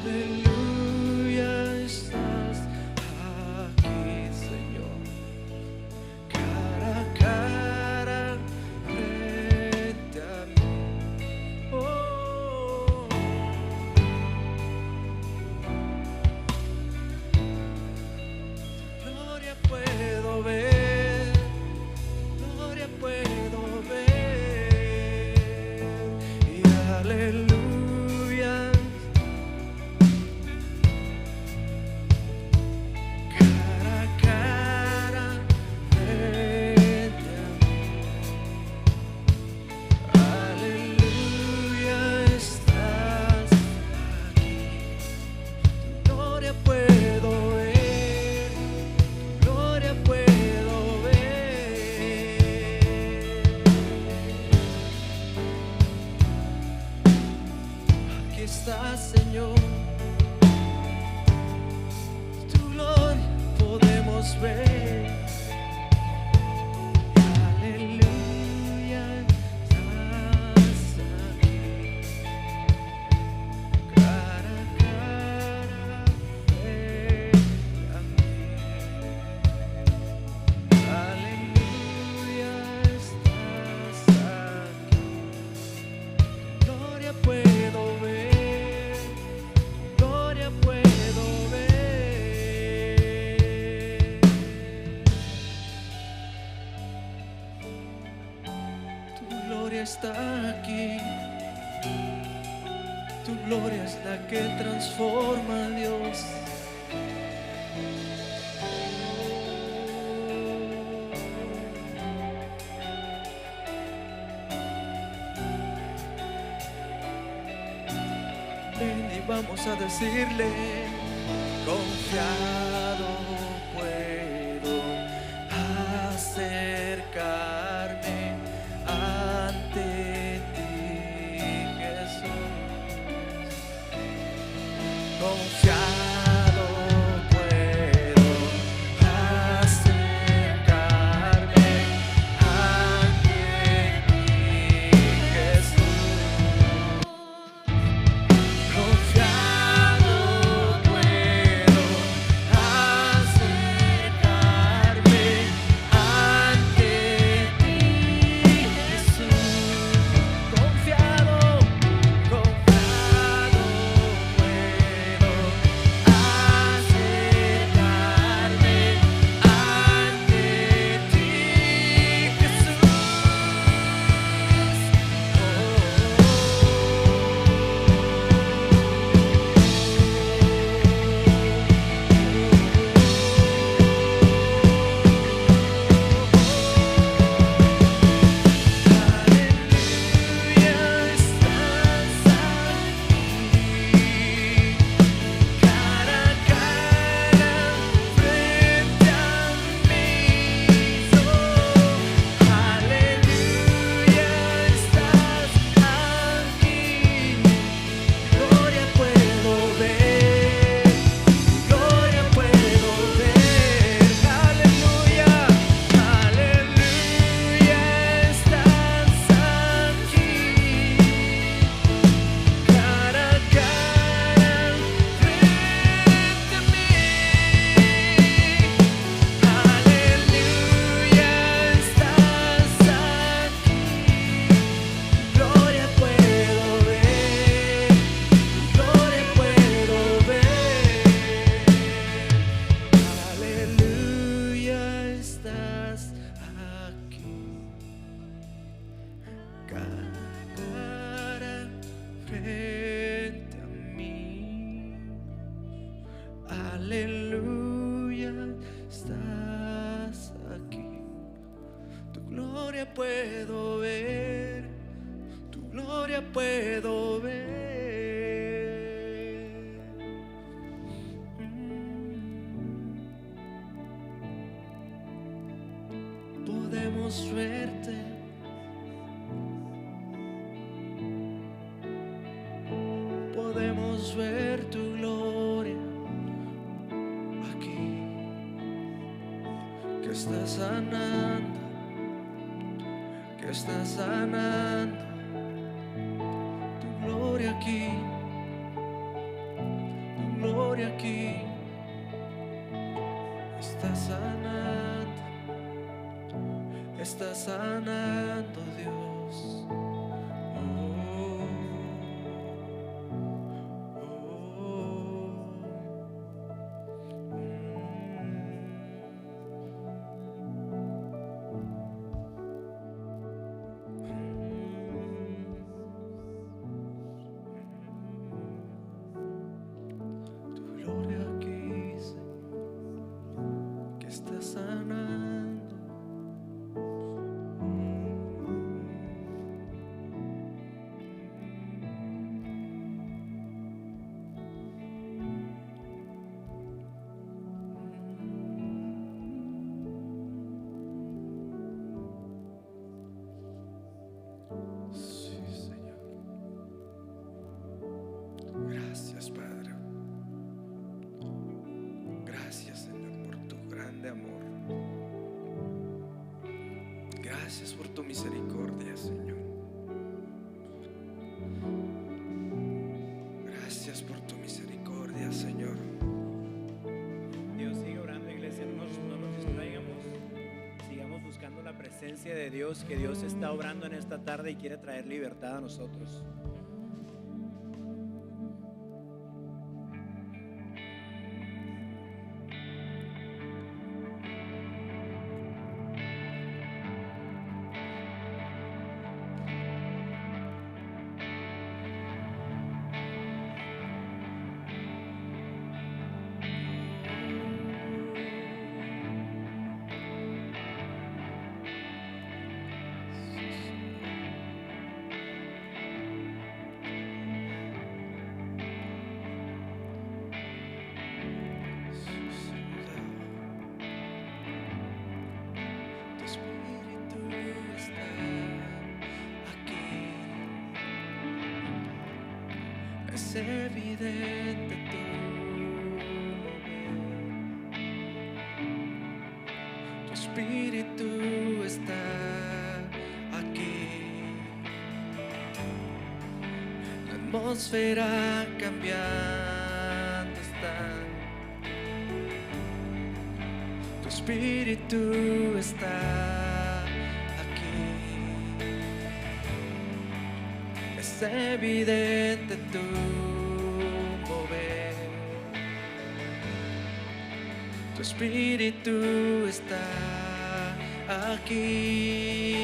Aleluya, estás aquí, Señor, cara a cara, frente a mí. Oh, gloria puedo ver, gloria puedo ver. Y aleluya, cara a cara, frente a mí. Aleluya, estás aquí, tu gloria puedo ver, tu gloria puedo ver. Aquí estás, Señor, tu gloria podemos ver. Aleluya, estás aquí, cara a cara, frente a mí. Aleluya, estás aquí, gloria puedo ver, gloria puedo ver. Tu gloria está aquí, tu gloria es la que transforma, Dios. Ven y vamos a decirle: confiado puedo acercarme ante ti, Jesús. Confiado puedo acercarme ante ti, Jesús. Confiado puedo acercarme ante ti, Jesús. Confiado puedo Aleluya, estás aquí. Tu gloria puedo ver, puedo ver. Podemos verte, podemos ver tu gloria aquí, que está sanando, que está sanando. Tu gloria aquí, tu gloria aquí, está sanando, está sanando Dios. Tu gloria aquí, Señor, que está sanando. Sí, Señor. Gracias, Padre. Gracias, Señor, por tu grande amor. Gracias por tu misericordia, Señor. Gracias por tu misericordia, Señor. Dios, sigue orando, iglesia, no nos distraigamos. Sigamos buscando la presencia de Dios, que Dios está obrando en esta tarde y quiere traer libertad a nosotros. Tu espíritu está aquí. Es evidente tu mover. Tu espíritu está aquí. La atmósfera cambiando está. Tu espíritu está aquí. Es evidente tu mover. Tu espíritu está aquí.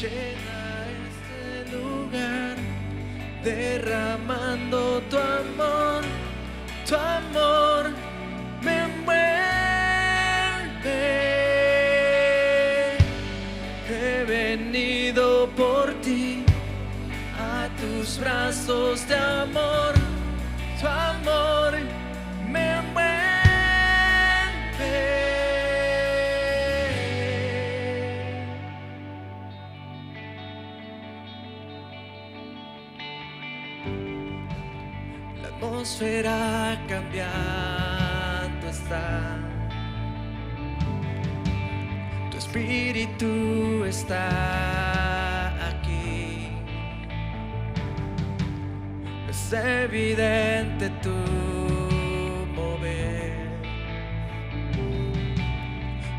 Llena este lugar, derramando tu amor me envuelve. He venido por ti a tus brazos de amor, tu amor me envuelve. La atmósfera cambiando está. Tu espíritu está aquí. Es evidente tu mover.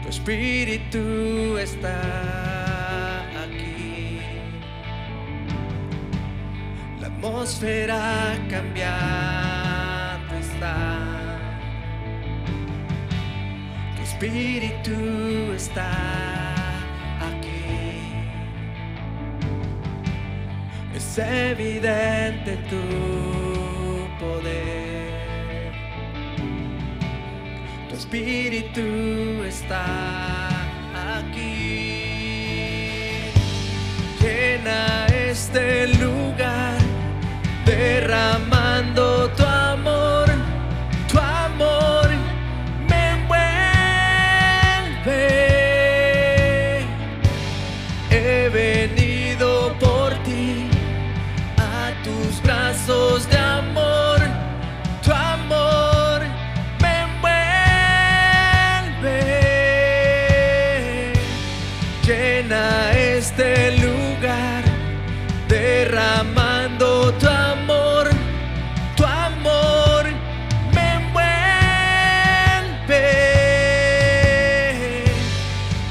Tu espíritu está aquí. La atmósfera cambiando está. Tu espíritu está aquí. Es evidente tu poder. Tu espíritu está aquí. Llena este este lugar, derramando tu amor me envuelve. He venido por ti a tus brazos de amor, tu amor me envuelve. Llena este lugar, derramando tu amor me envuelve.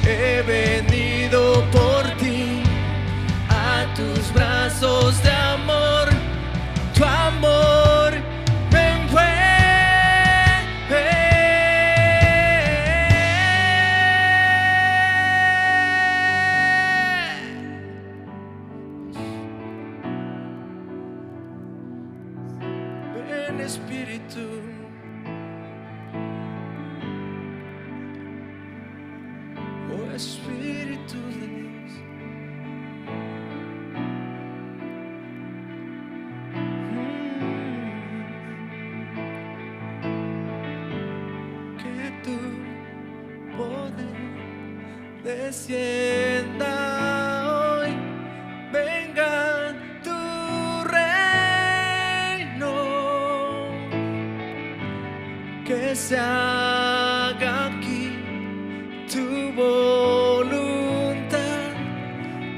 He venido por ti a tus brazos de amor, tu amor me envuelve. Ven Espíritu, oh Espíritu de Dios. Que tu poder descienda hoy, venga tu reino, que se haga aquí tu voluntad,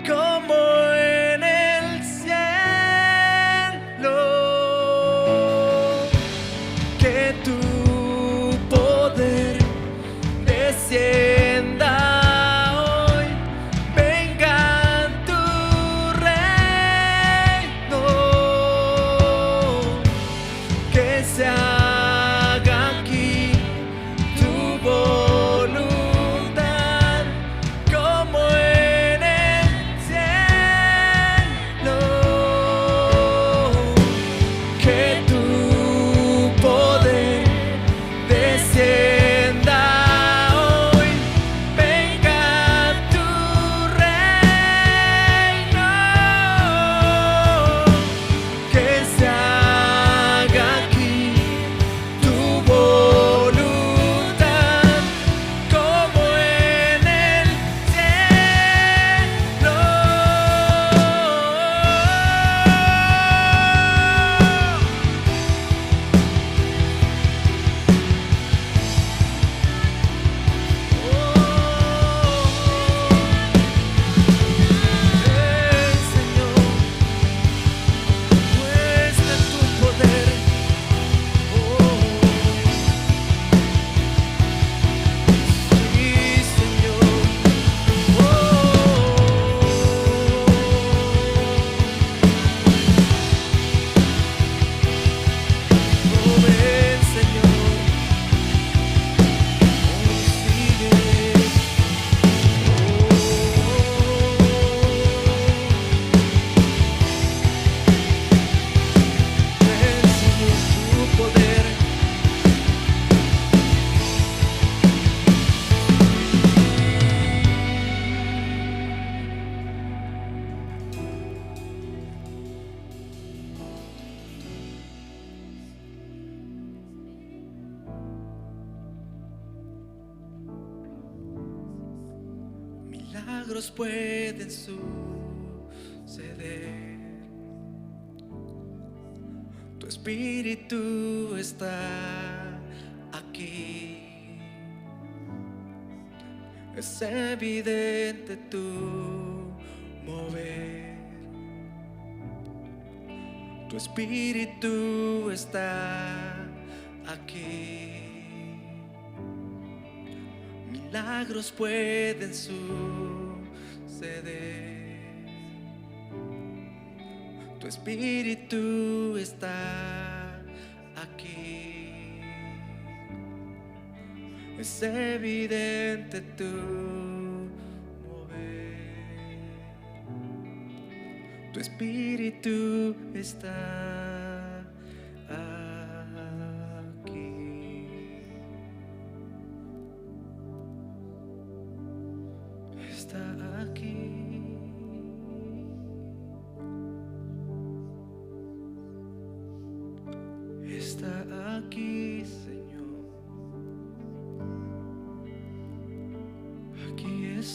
como en el cielo. Que tu poder descienda hoy, venga tu reino, que se haga aquí tu voluntad, como en el cielo. Que tu poder descienda hoy, venga tu reino, que se haga aquí tu voluntad, como en el cielo. Señor, muestra tu poder. Sí, Señor. Ven, Señor. Sigue. Ven, Señor, tu poder. Milagros pueden suceder. Tu espíritu está aquí. Es evidente tu mover. Tu espíritu está aquí. Milagros pueden suceder. Tu espíritu está aquí. Es evidente tu mover. Tu espíritu está aquí. Está aquí.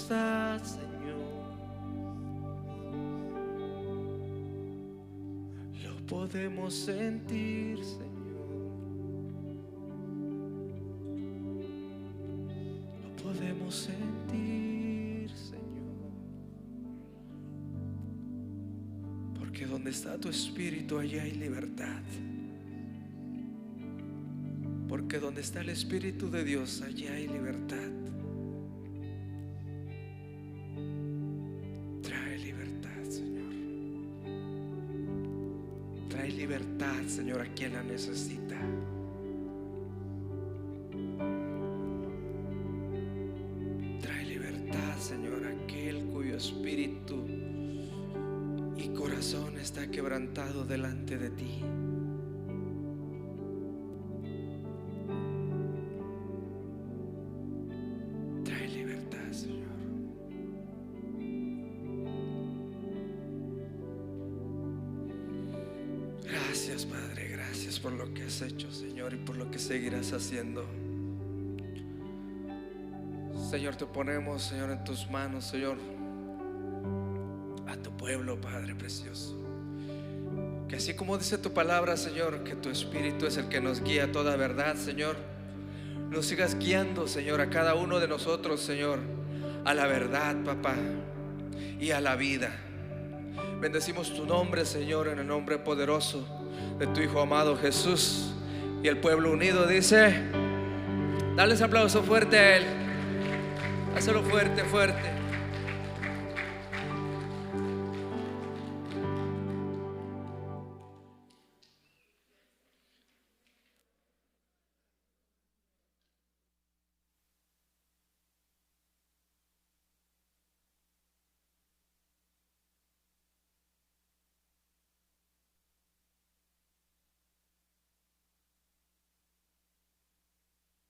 das, Señor. Lo podemos sentir, Señor. Lo podemos sentir, Señor. Porque donde está tu espíritu, allí hay libertad. Porque donde está el Espíritu de Dios, allí hay libertad. Trae libertad, Señor. Trae libertad, Señor, a quien la necesita. Trae libertad, Señor, a aquel cuyo espíritu y corazón está quebrantado delante de ti. Gracias, Padre, gracias por lo que has hecho, Señor, y por lo que seguirás haciendo. Señor, te ponemos, Señor, en tus manos, Señor, a tu pueblo, Padre precioso. Que así como dice tu palabra, Señor, que tu Espíritu es el que nos guía a toda verdad, Señor, nos sigas guiando, Señor, a cada uno de nosotros, Señor, a la verdad, papá, y a la vida. Bendecimos tu nombre, Señor, en el nombre poderoso de tu Hijo amado Jesús. Y el pueblo unido dice: dale ese aplauso fuerte a Él. Hazlo fuerte, fuerte.